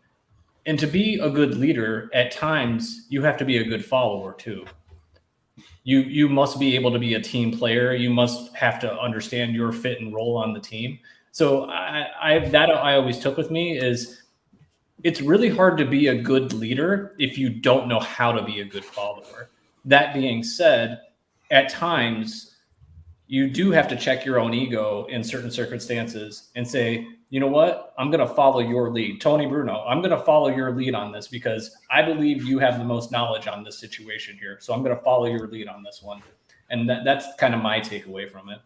and to be a good leader, at times you have to be a good follower too. You must be able to be a team player. You must have to understand your fit and role on the team. So I always took with me is it's really hard to be a good leader if you don't know how to be a good follower. That being said, at times you do have to check your own ego in certain circumstances and say, you know what? I'm going to follow your lead. Tony Bruno, I'm going to follow your lead on this because I believe you have the most knowledge on this situation here. So I'm going to follow your lead on this one. And that's kind of my takeaway from it.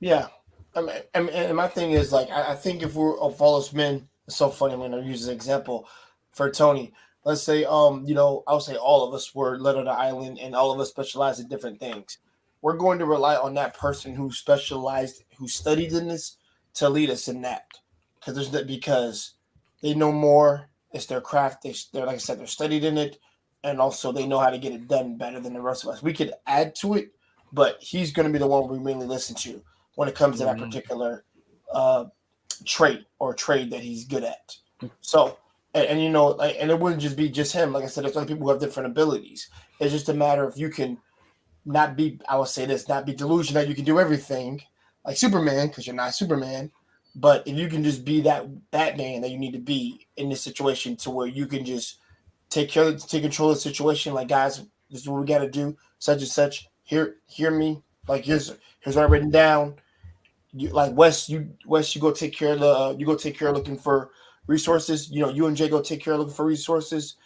Yeah. And my thing is, like, I think if we're followers men, it's so funny. I'm going to use this example for Tony. Let's say, I would say all of us were led on the island and all of us specialize in different things. We're going to rely on that person who specialized, who studied in this, to lead us in that, because they know more. It's their craft. They're like I said, they're studied in it, and also they know how to get it done better than the rest of us. We could add to it, but he's going to be the one we mainly listen to when it comes to that particular trait or trade that he's good at. So, and you know, like, and it wouldn't just be just him. Like I said, there's other people who have different abilities. It's just a matter of you can not be. I would say this: not be delusional that you can do everything like Superman, because you're not Superman. But if you can just be that Batman that you need to be in this situation, to where you can just take control of the situation. Like, guys, this is what we got to do. Such and such. Hear me. Like, here's all written down. You like Wes. You go take care of looking for resources. You know, you and Jay go take care of looking for resources.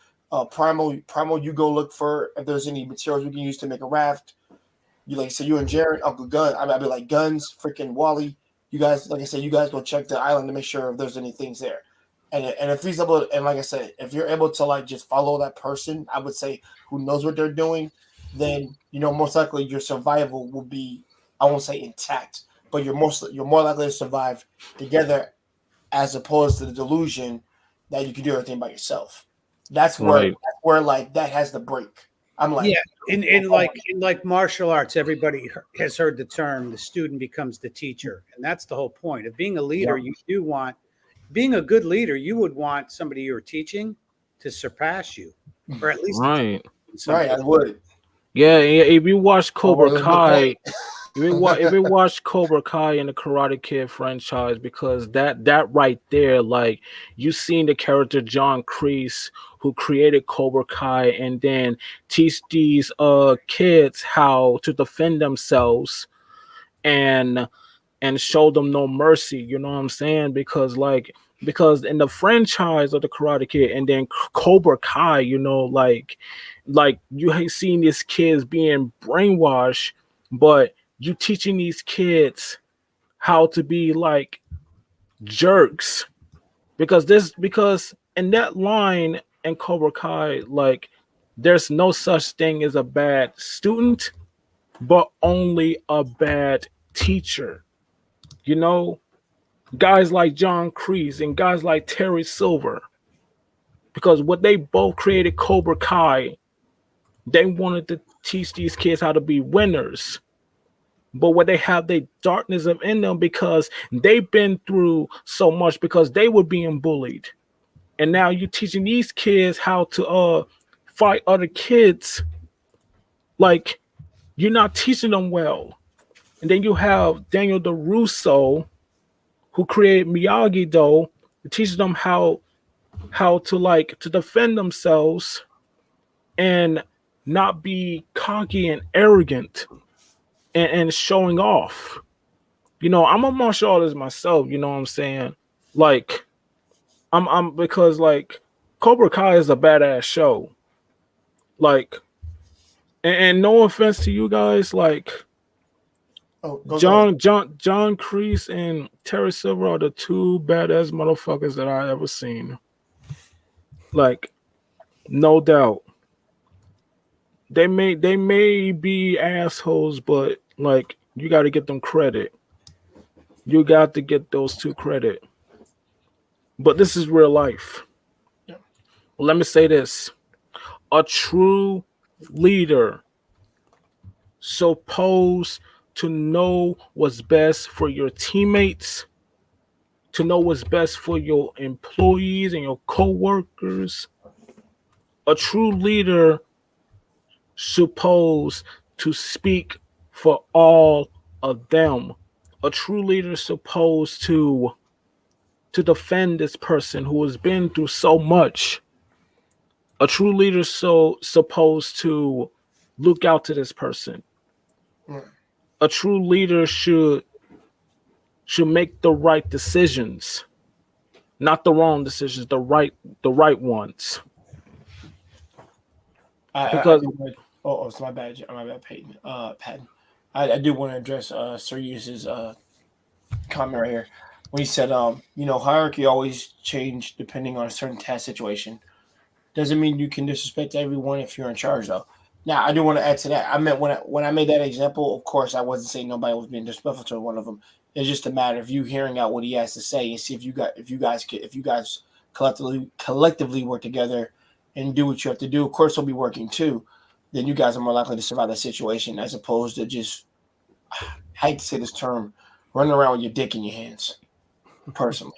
Primal, you go look for if there's any materials we can use to make a raft. You like, so you and Jared, Uncle Gun. I'd be like, Guns, freaking Wally. You guys, like I said, you guys go check the island to make sure if there's any things there. And if he's able, and like I said, if you're able to like just follow that person, I would say, who knows what they're doing, then you know most likely your survival will be, I won't say intact, but you're more likely to survive together, as opposed to the delusion that you can do everything by yourself. That's where like that has the break. I'm like, yeah, in like martial arts, everybody has heard the term "the student becomes the teacher," and that's the whole point of being a leader. You do want, being a good leader, you would want somebody you're teaching to surpass you, or at least right. I would. Yeah, if you watch Cobra Kai, if you watch Cobra Kai and the Karate Kid franchise, because that right there, like, you seen the character John Kreese, who created Cobra Kai, and then teach these kids how to defend themselves and show them no mercy. You know what I'm saying? Because in the franchise of the Karate Kid and then Cobra Kai, you know, like you have seen these kids being brainwashed, but you teaching these kids how to be like jerks, because in that line in Cobra Kai, like, there's no such thing as a bad student, but only a bad teacher. You know, guys like John Kreese and guys like Terry Silver, because what they both created Cobra Kai, they wanted to teach these kids how to be winners. But what they have the darkness of in them, because they've been through so much, because they were being bullied. And now you're teaching these kids how to fight other kids. Like, you're not teaching them well. And then you have Daniel DeRusso, who created Miyagi-Do, teaches them how to defend themselves and not be cocky and arrogant and showing off. You know, I'm a martial artist myself, you know what I'm saying? Like, I'm because like Cobra Kai is a badass show. Like, and no offense to you guys, like, John Kreese and Terry Silver are the two badass motherfuckers that I ever seen. Like, no doubt. They may be assholes, but like, you got to get them credit. You got to get those two credit. But this is real life. Yeah. Let me say this: a true leader supposed to know what's best for your teammates, to know what's best for your employees and your co-workers. A true leader supposed to speak for all of them. A true leader supposed to defend this person who has been through so much. A true leader supposed to look out to this person. A true leader should make the right decisions, not the wrong decisions, the right ones. It's my bad, Peyton. Patton. I do want to address Sir Use's comment right here when he said, hierarchy always change depending on a certain task situation. Doesn't mean you can disrespect everyone if you're in charge, though. Now, I do want to add to that. I meant when I made that example, of course, I wasn't saying nobody was being disrespectful to one of them. It's just a matter of you hearing out what he has to say and see if you guys collectively work together and do what you have to do. Of course, he'll be working too. Then you guys are more likely to survive that situation as opposed to just, I hate to say this term, running around with your dick in your hands. personally.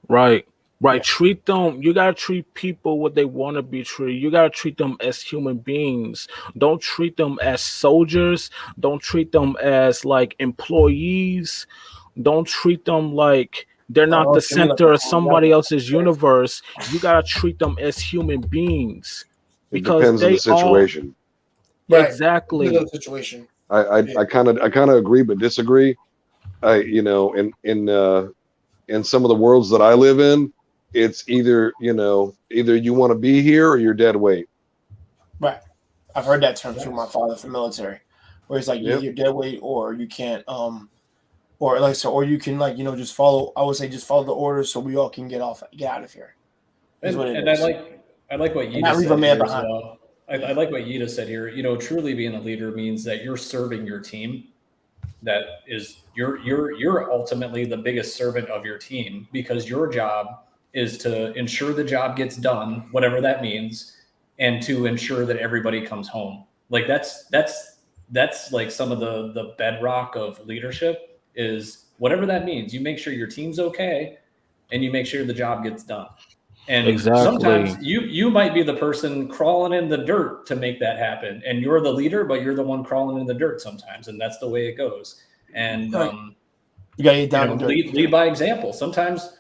Right. Right. Yeah. Treat them. You gotta treat people what they want to be treated. You gotta treat them as human beings. Don't treat them as soldiers. Don't treat them as like employees. Don't treat them like they're not the Give me like center of a somebody else's universe. You gotta treat them as human beings It because depends on the they all situation. right. exactly. The situation. I kind of agree but disagree. In some of the worlds that I live in, it's either you want to be here or you're dead weight. Right. I've heard that term through my father from military, where it's like Yep. you're dead weight or you can't or like so or you can like just follow. I would say just follow the orders so we all can get out of here. Is what it And is. I like what And Yida not leave a said man here as behind. well. I like what Yida said here. Truly being a leader means that you're serving your team. That is, you're ultimately the biggest servant of your team because your job is to ensure the job gets done, whatever that means, and to ensure that everybody comes home. Like that's like some of the bedrock of leadership is whatever that means. You make sure your team's okay, and you make sure the job gets done. And Exactly. sometimes you might be the person crawling in the dirt to make that happen, and you're the leader, but you're the one crawling in the dirt sometimes, and that's the way it goes. And Right. You gotta get down and lead by example. Sometimes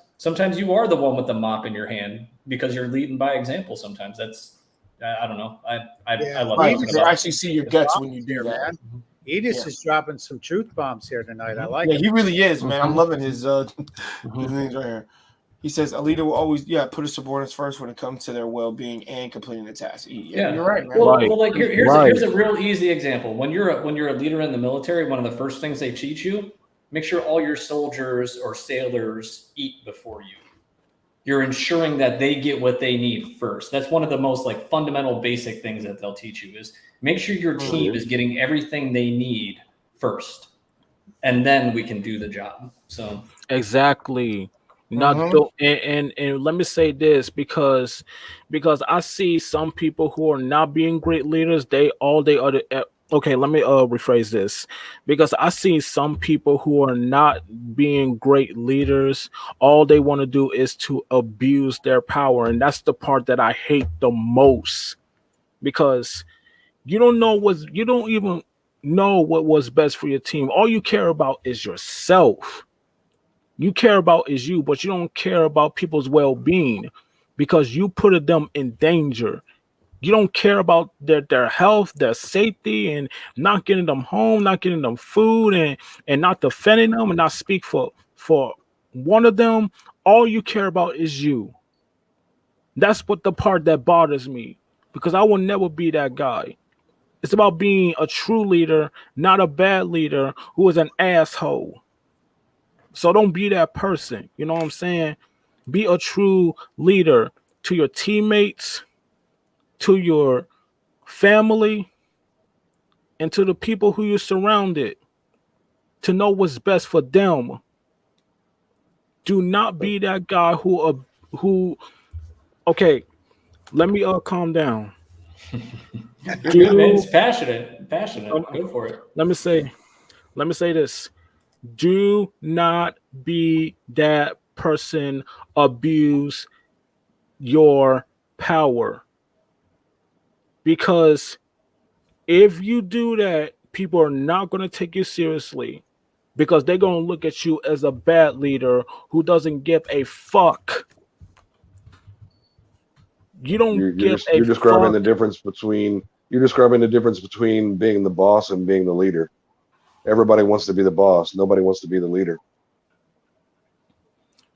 you are the one with the mop in your hand because you're leading by example. Sometimes that's I don't know. I love Right. talking You about actually see your guts when you do that. man. Edis is dropping some truth bombs here tonight. I like Yeah, it. he really is, man. I'm loving his Mhm. his things right here. He says a leader will always put his subordinates first when it comes to their well-being and completing the task. Yeah, you're right, man. Right. Well, like here's Right. here's a real easy example. When you're a leader in the military, one of the first things they teach you: make sure all your soldiers or sailors eat before you. You're ensuring that they get what they need first. That's one of the most like fundamental basic things that they'll teach you is make sure your team is getting everything they need first, and then we can do the job. So Exactly. Not Mhm. do and let me say this because I see some people who are not being great leaders. Okay, let me rephrase this because I see some people who are not being great leaders. All they want to do is to abuse their power, and that's the part that I hate the most because you don't even know what was best for your team. All you care about is yourself. You care about is you, but you don't care about people's well-being because you put them in danger. You don't care about their health, their safety, and not getting them home, not getting them food, and not defending them, and not speak for one of them. All you care about is you. That's what the part that bothers me because I will never be that guy. It's about being a true leader, not a bad leader who is an asshole. So don't be that person. You know what I'm saying? Be a true leader to your teammates, to your family, and to the people who you're surrounded to know what's best for them. Do not be that guy who okay, let me calm down. you're good, man. Do It's passionate. Go for it. let me say this. Do not be that person abuse your power. Because if you do that, people are not going to take you seriously because they're going to look at you as a bad leader who doesn't give a fuck. You don't give a You're describing fuck. the difference between being the boss and being the leader. Everybody wants to be the boss. Nobody wants to be the leader.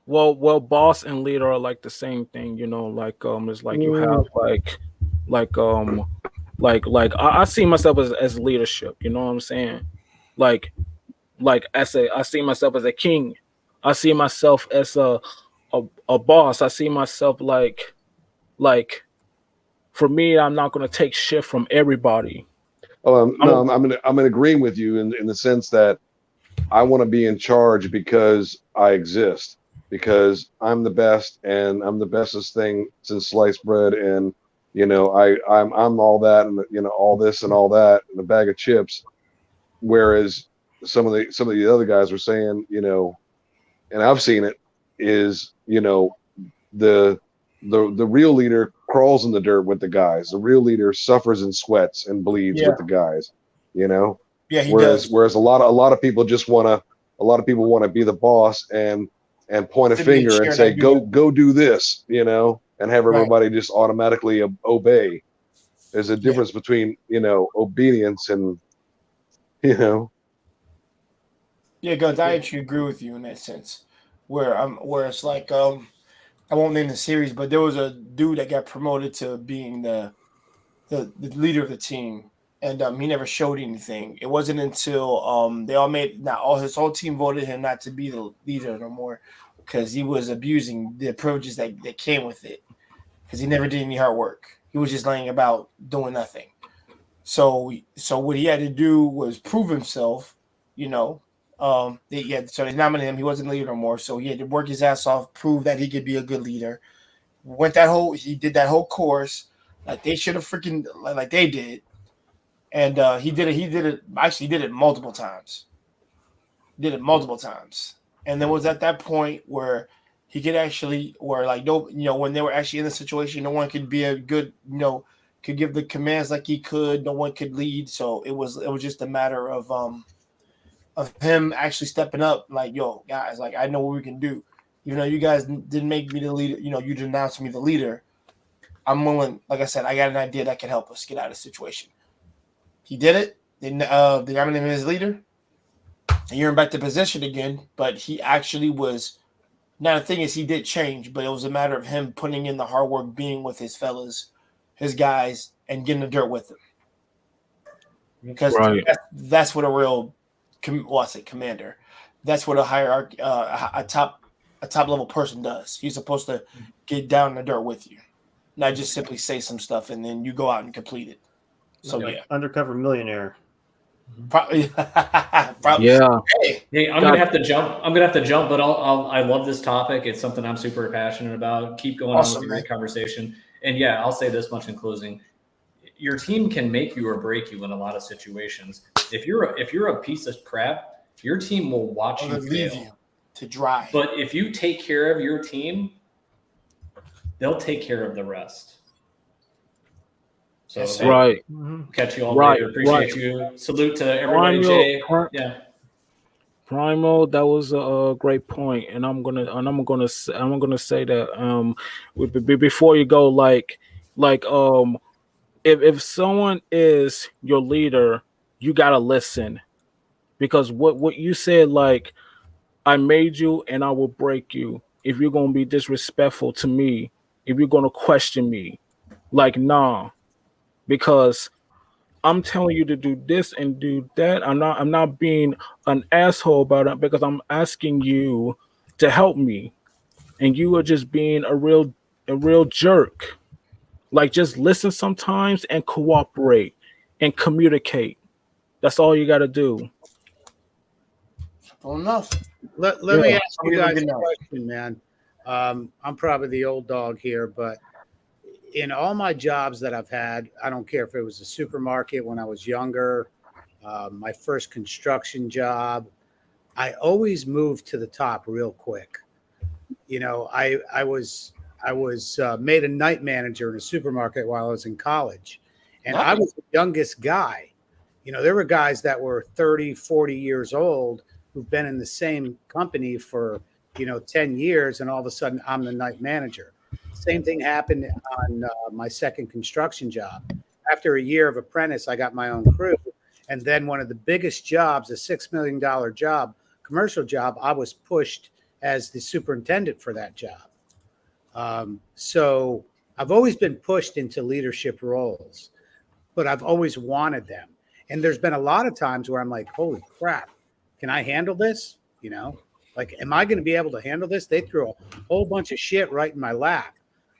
Well, boss and leader are like the same thing, it's like you have like I see myself as leadership, you know what I'm saying? Like I see myself as a king. I see myself as a boss. I see myself like for me, I'm not gonna take shit from everybody. Oh, I'm I'm in agreeing with you in the sense that I want to be in charge because I exist, because I'm the best and I'm the bestest thing since sliced bread, and I'm all that, and all this and all that and a bag of chips. Whereas some of the other guys were saying, and I've seen it, is, the real leader crawls in the dirt with the guys. The real leader suffers and sweats and bleeds with the guys. Yeah, he Whereas does. a lot of people want to be the boss and point a Sit in your finger chair and and say not do go do this, and have Right. everybody just automatically obey. There's a Yeah. difference between obedience and Yeah, guys, I actually agree with you in that sense. Where it's like I won't name the series, but there was a dude that got promoted to being the leader of the team, and he never showed anything. It wasn't until they all made not all his whole team voted him not to be the leader no more because he was abusing the privileges that came with it because he never did any hard work. He was just laying about doing nothing. So what he had to do was prove himself, you know. So they nominated him. He wasn't the leader no more. So he had to work his ass off, prove that he could be a good leader. He did that whole course like they should have freaking like they did, and he did it. He did it. Actually, he did it multiple times. Did it multiple times, and then was at that point where he could actually, where like no, when they were actually in the situation, no one could be a good, could give the commands like he could. No one could lead. So it was just a matter of him actually stepping up. Like, yo, guys, like I know what we can do. Even though you guys didn't make me the leader, you denounced me the leader. I'm willing. Like I said, I got an idea that can help us get out of the situation. He did it. They nominated him as leader. And you're in back to position again. But he actually was. Now the thing is, he did change, but it was a matter of him putting in the hard work, being with his fellas, his guys, and getting the dirt with them. Because Right. that's what a real, commander. That's what a hierarchy, a top level person does. He's supposed to get down in the dirt with you, not just simply say some stuff and then you go out and complete it. So Like yeah, undercover millionaire. probably. Yeah. Hey, I'm gonna have to jump, but I love this topic. It's something I'm super passionate about. Keep going on with Awesome, the man. great conversation. And yeah, I'll say this much in closing: your team can make you or break you in a lot of situations. If you're a piece of crap, your team will watch you leave fail. you to dry. But if you take care of your team, they'll take care of the rest. So Yes, sir. hey, Right. catch you all Right, later. Appreciate you. Salute to everybody, Primal, Jay. Pri- Yeah. Primal, that was a great point, and I'm gonna say that before you go, like if someone is your leader, you gotta listen because what you said, like I made you and I will break you if you're gonna be disrespectful to me, if you're gonna question me, like nah, because I'm telling you to do this and do that. I'm not being an asshole about it because I'm asking you to help me. And you are just being a real jerk. Like just listen sometimes and cooperate and communicate. That's all you gotta do. Simple enough. Let Yeah, me ask you somebody let guys me a know. question, man. I'm probably the old dog here, but in all my jobs that I've had, I don't care if it was a supermarket when I was younger, my first construction job, I always moved to the top real quick. I was made a night manager in a supermarket while I was in college, and I Nice. was the youngest guy. There were guys that were 30, 40 years old who've been in the same company for 10 years, and all of a sudden I'm the night manager. Same thing happened on my second construction job. After a year of apprentice, I got my own crew, and then one of the biggest jobs, a $6 million job, commercial job, I was pushed as the superintendent for that job. So I've always been pushed into leadership roles, but I've always wanted them. And there's been a lot of times where I'm like, holy crap, can I handle this? Like, am I going to be able to handle this? They threw a whole bunch of shit right in my lap.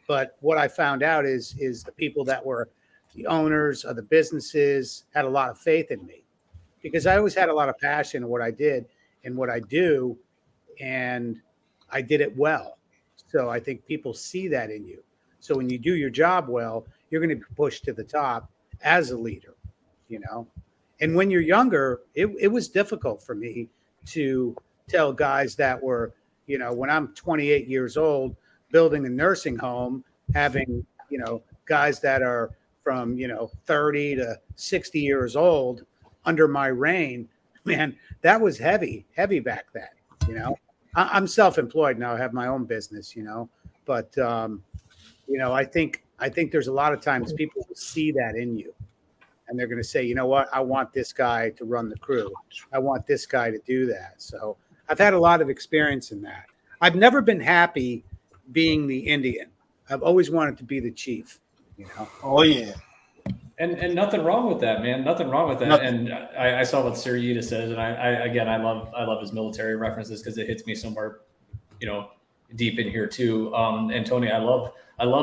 But what I found out is the people that were the owners of the businesses had a lot of faith in me because I always had a lot of passion in what I did and what I do. And I did it well. So I think people see that in you. So when you do your job well, you're going to be pushed to the top as a leader, you know? And when you're younger, it was difficult for me to tell guys that were, when I'm 28 years old, building a nursing home, having, guys that are from, 30 to 60 years old under my reign, man, that was heavy back then. I'm self-employed now. I have my own business, but, I think there's a lot of times people will see that in you and they're going to say, you know what, I want this guy to run the crew. I want this guy to do that. So I've had a lot of experience in that. I've never been happy being the Indian. I've always wanted to be the chief, Oh yeah. And nothing wrong with that, man. Nothing wrong with that. Nothing. And I saw what Sir Yida says, and I love his military references because it hits me somewhere, deep in here too. And Tony, I love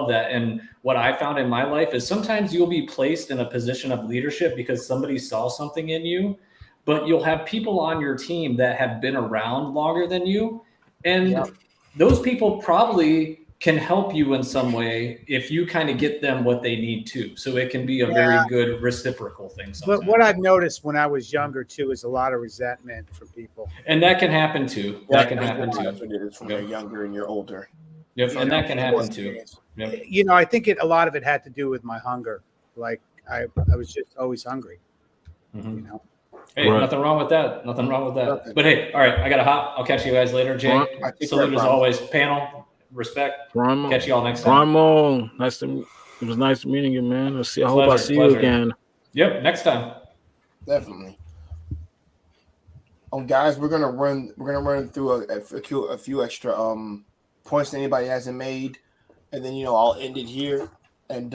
that. And what I found in my life is sometimes you'll be placed in a position of leadership because somebody saw something in you, but you'll have people on your team that have been around longer than you, and those people probably can help you in some way if you kind of get them what they need to. So it can be a very good reciprocal thing sometimes. But what I've noticed when I was younger too is a lot of resentment for people. And that can happen too. That can happen too. That's what it is when you're younger and you're older. Yep, and that can happen too. Yep. I think a lot of it had to do with my hunger. Like I was just always hungry. Mm-hmm. Hey, nothing wrong with that. Nothing wrong with that. Nothing. But hey, all right, I got to hop. I'll catch you guys later. Jay, salute as always. Panel, respect. Primo. Catch you all next time. Primo, it was nice meeting you, man. I hope I see you again. Yep, next time. Definitely. Guys, we're gonna run through a few extra points that anybody hasn't made, and then I'll end it here. And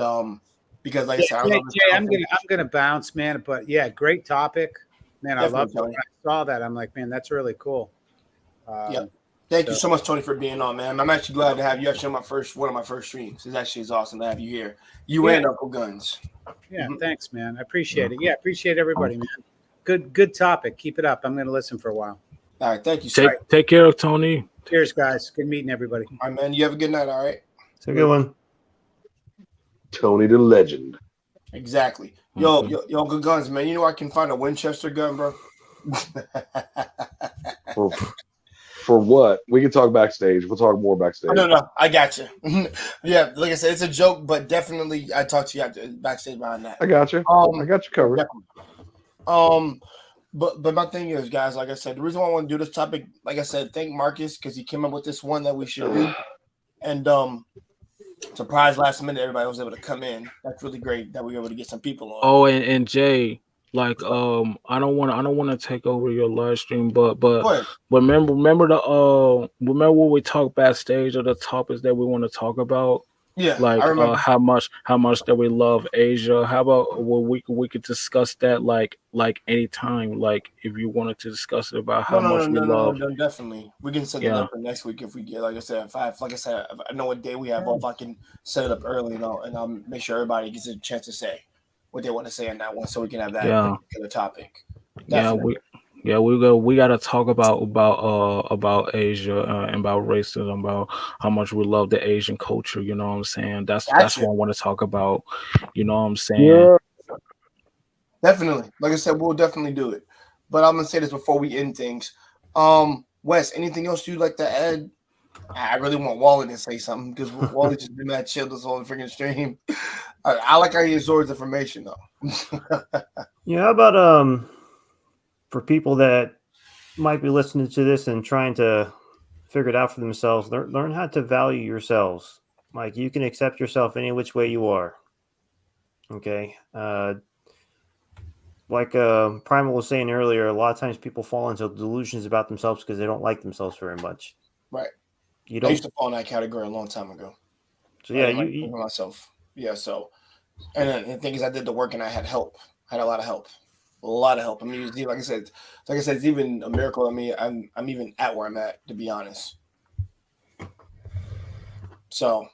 because like I said, Jay, I'm gonna bounce, man. But yeah, great topic, man. I love it. When I saw that, I'm like, man, that's really cool. Thank you so much, Tony, for being on, man. I'm actually glad to have you actually on one of my first streams. It's actually awesome to have you here. You and Uncle Guns. Yeah, thanks, man. I appreciate it. Yeah, appreciate everybody, man. Good topic. Keep it up. I'm going to listen for a while. All right, thank you. Take care of Tony. Cheers, guys. Good meeting everybody. All right, man. You have a good night. All right. It's a good one. Tony the Legend. Exactly. Yo, Uncle Guns, man. You know I can find a Winchester gun, bro. For what? We can talk backstage. We'll talk more backstage. No, I got you. Yeah, like I said, it's a joke, but definitely I talked to you backstage behind that. I got you. I got you covered. Definitely. But my thing is, guys, like I said, the reason why I want to do this topic, like I said, thank Marcus because he came up with this one that we should do, and surprise last minute everybody was able to come in. That's really great that we were able to get some people on. Oh, and Jay. Like I don't want to take over your live stream, but remember when we talk backstage or the topics that we want to talk about. Yeah, like how much that we love Asia. How about we could discuss that like anytime. Like if you wanted to discuss it about how much we love. No, definitely. We can set it up for next week if we get. Like I said, if I know what day we have off, I can set it up early and I'll make sure everybody gets a chance to say what they want to say on that one, so we can have that particular topic. Definitely. We got to talk about Asia and about racism, about how much we love the Asian culture. You know what I'm saying? That's what I want to talk about. You know what I'm saying? Yeah. Definitely. Like I said, we'll definitely do it. But I'm gonna say this before we end things. Wes, anything else you'd like to add? I really want Wally to say something because Wally just been that chill this whole freaking stream. I like how he absorbs information though. Yeah, how about for people that might be listening to this and trying to figure it out for themselves, learn how to value yourselves. Like you can accept yourself any which way you are. Okay. Like Primal was saying earlier, a lot of times people fall into delusions about themselves because they don't like themselves very much. Right. I used to fall in that category a long time ago. So yeah, you myself. Yeah. So, and the thing is, I did the work and I had help. I had a lot of help. A lot of help. I mean, like I said, it's even a miracle. I mean, I'm even at where I'm at, to be honest. So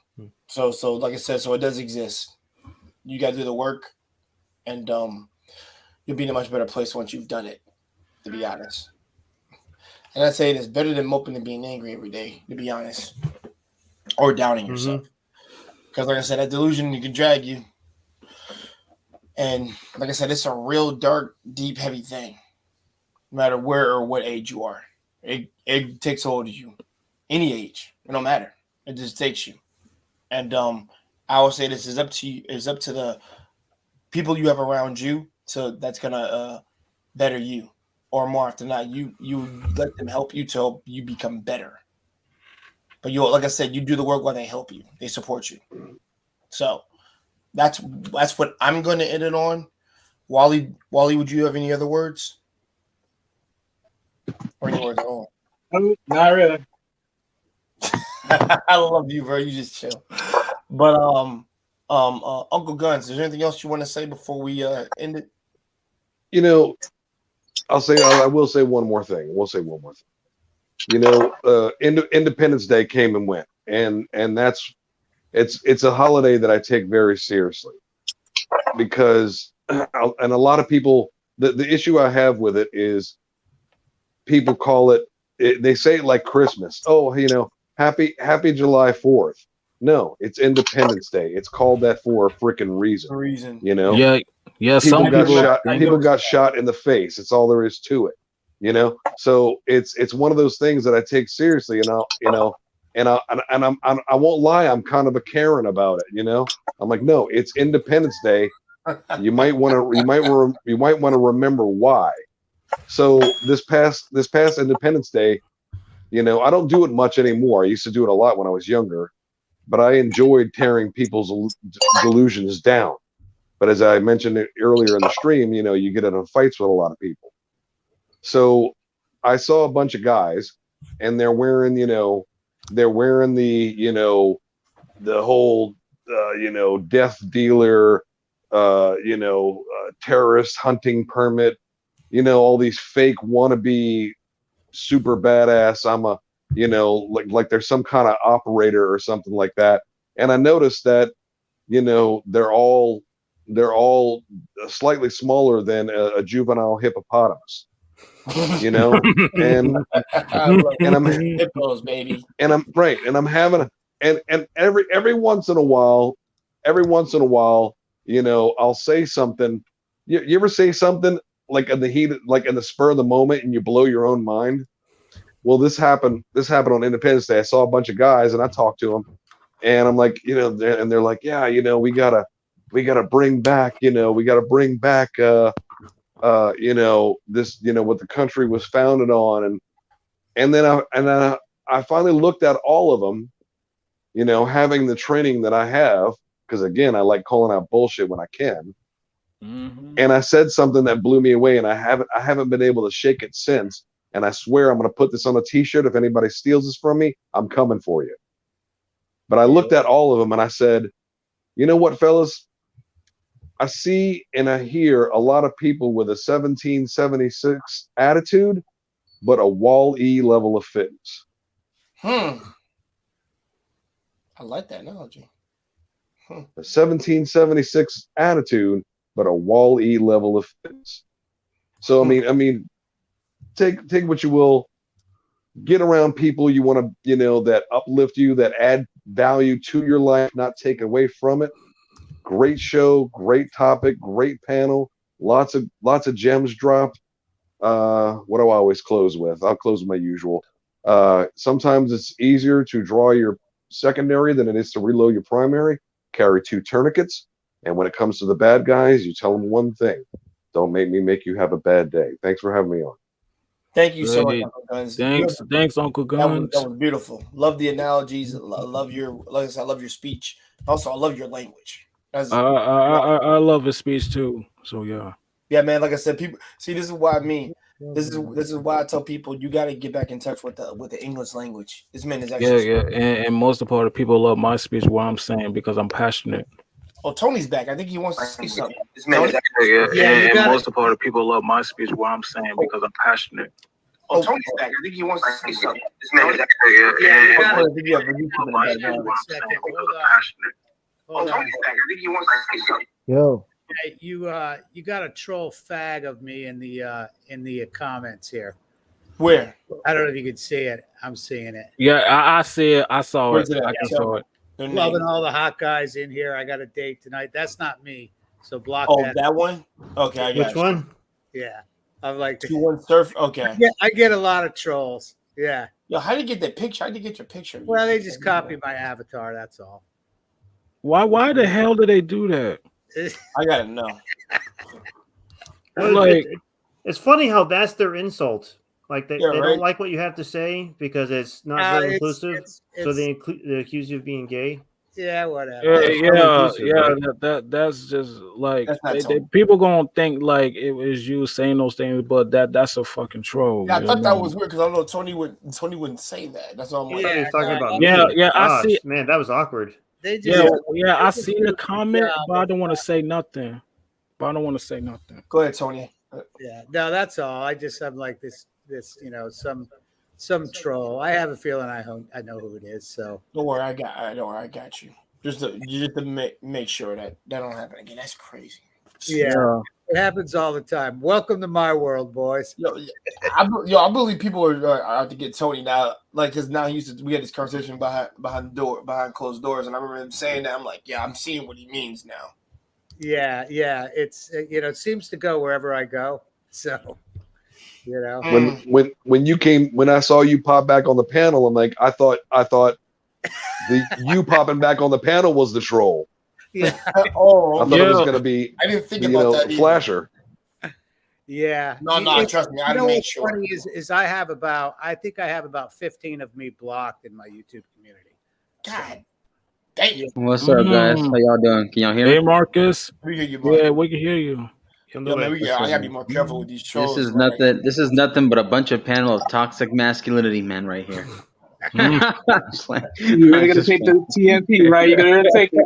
like I said, so it does exist. You got to do the work, and you'll be in a much better place once you've done it, to be honest. And I say it is better than moping and being angry every day, to be honest, or doubting yourself. Because like I said, that delusion can drag you. And like I said, it's a real dark, deep, heavy thing. No matter where or what age you are, it takes hold of you, any age. It don't matter. It just takes you. And I will say this is up to you. Is up to the people you have around you. So that's gonna better you, or more often not, you let them help you till you become better. But you, like I said, you do the work while they help you. They support you. So that's what I'm going to end it on. Wally, would you have any other words? Or any words at all? Not really. I love you, bro. You just chill. But Uncle Guns, is there anything else you want to say before we end it? You know, I will say one more thing. We'll say one more thing. You know, Independence Day came and went, and it's a holiday that I take very seriously because, and a lot of people, the issue I have with it is people call it, they say it like Christmas. Oh, you know, happy July 4th. No, it's Independence Day. It's called that for a freaking reason. You know? Yeah. Some people got shot in the face. It's all there is to it. You know? So it's one of those things that I take seriously, and I won't lie, I'm kind of a Karen about it, you know? I'm like, no, it's Independence Day. You might want to remember why. So this past Independence Day, you know, I don't do it much anymore. I used to do it a lot when I was younger. But I enjoyed tearing people's delusions down. But as I mentioned earlier in the stream, you know, you get into fights with a lot of people. So I saw a bunch of guys, and they're wearing the, the whole, death dealer, terrorist hunting permit, you know, all these fake wannabe super badass. I'm a, you know, like there's some kind of operator or something like that. And I noticed that, you know, they're all slightly smaller than a juvenile hippopotamus, you know, and I'm hippos, baby. And I'm right. And I'm having and every once in a while, you know, I'll say something. You ever say something like in the heat, like in the spur of the moment, and you blow your own mind? Well, this happened on Independence Day. I saw a bunch of guys, and I talked to them, and I'm like, you know, and they're like, yeah, you know, we gotta bring back, you know, you know, this, you know, what the country was founded on, and then I finally looked at all of them, you know, having the training that I have, because again, I like calling out bullshit when I can. Mm-hmm. And I said something that blew me away, and I haven't been able to shake it since. And I swear I'm going to put this on a t-shirt. If anybody steals this from me, I'm coming for you. But I looked at all of them and I said, you know what, fellas? I see and I hear a lot of people with a 1776 attitude, but a Wall-E level of fitness. I like that analogy. A 1776 attitude, but a Wall-E level of fitness. So, I mean, take what you will, get around people you want to, you know, that uplift you, that add value to your life, not take away from it. Great show, great topic, great panel, lots of gems dropped. What do I always close with? I'll close with my usual. Sometimes it's easier to draw your secondary than it is to reload your primary. Carry 2 tourniquets, and when it comes to the bad guys, you tell them one thing: don't make me make you have a bad day. Thanks for having me on. Thank you so much, Uncle Guns. Thanks, Uncle Guns. That was beautiful. Love the analogies. Love your, like I said, I love your speech. Also, I love your language. I love his speech too. So yeah. Yeah, man. Like I said, people see. This is why I mean. This is why I tell people you got to get back in touch with the English language. This man is actually and most of the part of people love my speech, what I'm saying, because I'm passionate. Oh, Tony's back. I think he wants to say something. This man is and most of the part of people love my speech, what I'm saying, because I'm passionate. Oh, Tony's back. I think he wants to say something. This man is Hold on. Yo. Hey, you got a troll fag of me in the comments here. Where? I don't know if you could see it. I'm seeing it. Yeah, I see it. I saw it. I can saw it. Loving all the hot guys in here. I got a date tonight. That's not me. So block that. Oh, that one? Okay, I got Which one? Yeah. I'm like 2-1 surf. Okay. Yeah, I get a lot of trolls. Yeah. Yo, how did you get that picture? How did you get your picture? Well, they just copied my avatar. That's all. Why the hell did they do that? I gotta know. Well, Like, it's funny how that's their insult. Like they Yeah, don't right. like what you have to say because it's not very inclusive. So they accuse you of being gay. Yeah, whatever. That's just like That's not Tony. people gonna think like it was you saying those things, but that's a fucking troll. Yeah, I thought that was weird because I don't know Tony wouldn't say that. That's all I'm like. I thought he was talking about Yeah, me. yeah, I Gosh, see. Man, that was awkward. They just, I seen the comment, but I don't want to say nothing. Go ahead, Tony. Yeah, no, that's all. I'm like this, some troll. I have a feeling I know who it is. So Don't worry, I got you. Just to make sure that don't happen again. That's crazy. yeah, it happens all the time. Welcome to my world, boys. I believe people are out to get Tony now. Like, because now we had this conversation behind closed doors, and I remember him saying that. I'm like, yeah, I'm seeing what he means now. Yeah, it's it seems to go wherever I go. So, when I saw you pop back on the panel, I'm like, I thought you popping back on the panel was the troll. Yeah. I thought it was gonna be. I didn't think about that. Flasher. Yeah. No, trust me. I didn't make sure. Funny is I think I have about 15 of me blocked in my YouTube community. God. Damn. What's up, guys? How y'all doing? Can y'all hear me? Hey, Marcus. We hear you, bro. Yeah, we can hear you. Yo, man, I gotta be more careful with these trolls. This is nothing but a bunch of panel of toxic masculinity men right here. You're gonna take the TMP, right? You're gonna take it.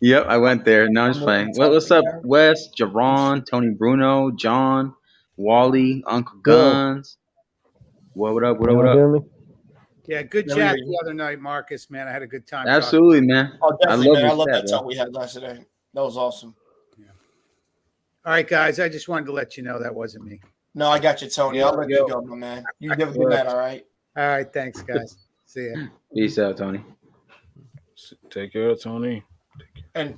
Yep, I went there. No, I'm just playing. What's up, Wes, Javon, Tony Bruno, John, Wally, Uncle Guns? What up? What up? Hear me? Yeah, good chat the other night, Marcus. Man, I had a good time. Absolutely, man. Oh, definitely, I love that bro. talk we had last today. That was awesome. Yeah. All right, guys. I just wanted to let you know that wasn't me. No, I got you, Tony. I'll let you go, my man. You never do that, all right? All right, thanks, guys. See ya. Peace out, Tony. Take care, Tony. And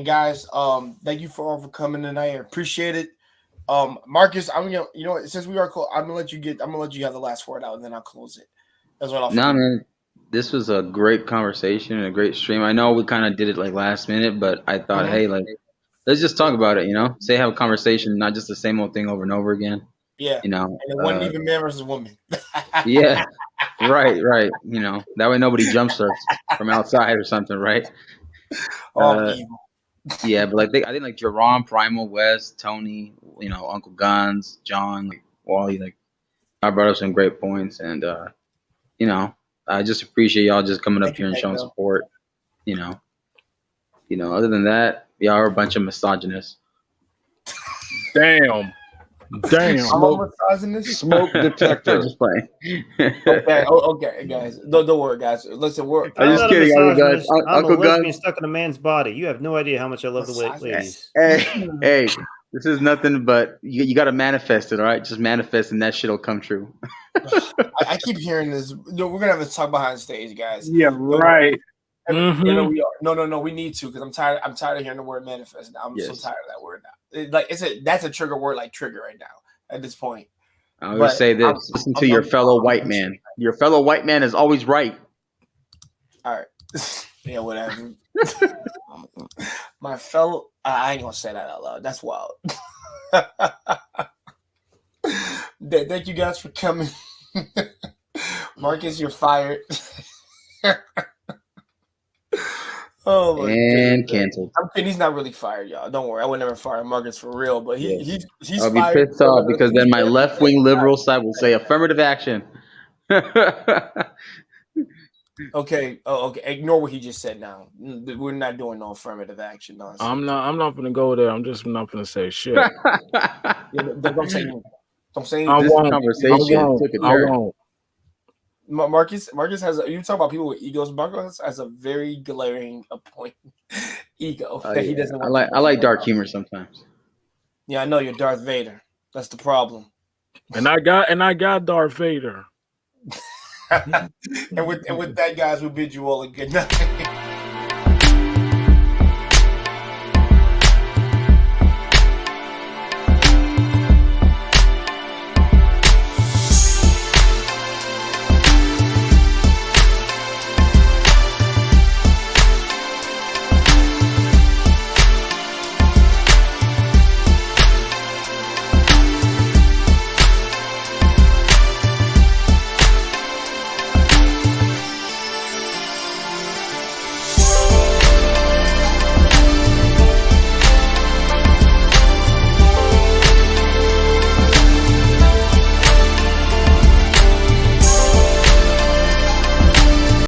guys, thank you for coming tonight. I appreciate it. Marcus, I'm since we are close, I'm gonna let you have the last word out, and then I'll close it. That's what I'll. No, man, this was a great conversation and a great stream. I know we kind of did it like last minute, but I thought, hey, like, let's just talk about it. Say have a conversation, not just the same old thing over and over again. Yeah. And it wasn't even man versus woman. Yeah. Right. That way nobody jumps us from outside or something, right? Yeah, but like I think like Jerome, Primal, Wes, Tony, Uncle Guns, John, like Wally, like I brought up some great points, and I just appreciate y'all just coming up here and showing support. Other than that, y'all are a bunch of misogynists. Damn. Smoke detector. Just playing. Okay, guys. Don't worry, guys. Listen, I'm just kidding, guys. I'm a lesbian stuck in a man's body. You have no idea how much I love the ladies. Hey, this is nothing but you got to manifest it, all right? Just manifest, and that shit will come true. I keep hearing this. No, we're gonna have to talk behind the stage, guys. Yeah, right. We are. No, we need to because I'm tired of hearing the word manifest. Now. I'm so tired of that word now. That's a trigger word, like trigger right now at this point. I always say this: listen to your fellow white man. Your fellow white man is always right. All right. Yeah, whatever. My fellow, I ain't gonna say that out loud. That's wild. Thank you guys for coming. Marcus, you're fired. Oh my and goodness. canceled. I'm kidding. He's not really fired, y'all. Don't worry. I would never fire Marcus for real, but he's I'll be fired. pissed off because then my left wing liberal side will say affirmative action. Okay. Oh, okay. Ignore what he just said now. We're not doing no affirmative action nonsense. I'm not gonna go there. I'm just not gonna say shit. Don't say anything. Don't say I anything. won't. Marcus has you talk about people with egos. Marcus has a very glaring ego that he doesn't. I like dark humor sometimes. Yeah, I know you're Darth Vader. That's the problem. And I got Darth Vader. and with that, guys, we bid you all a good night.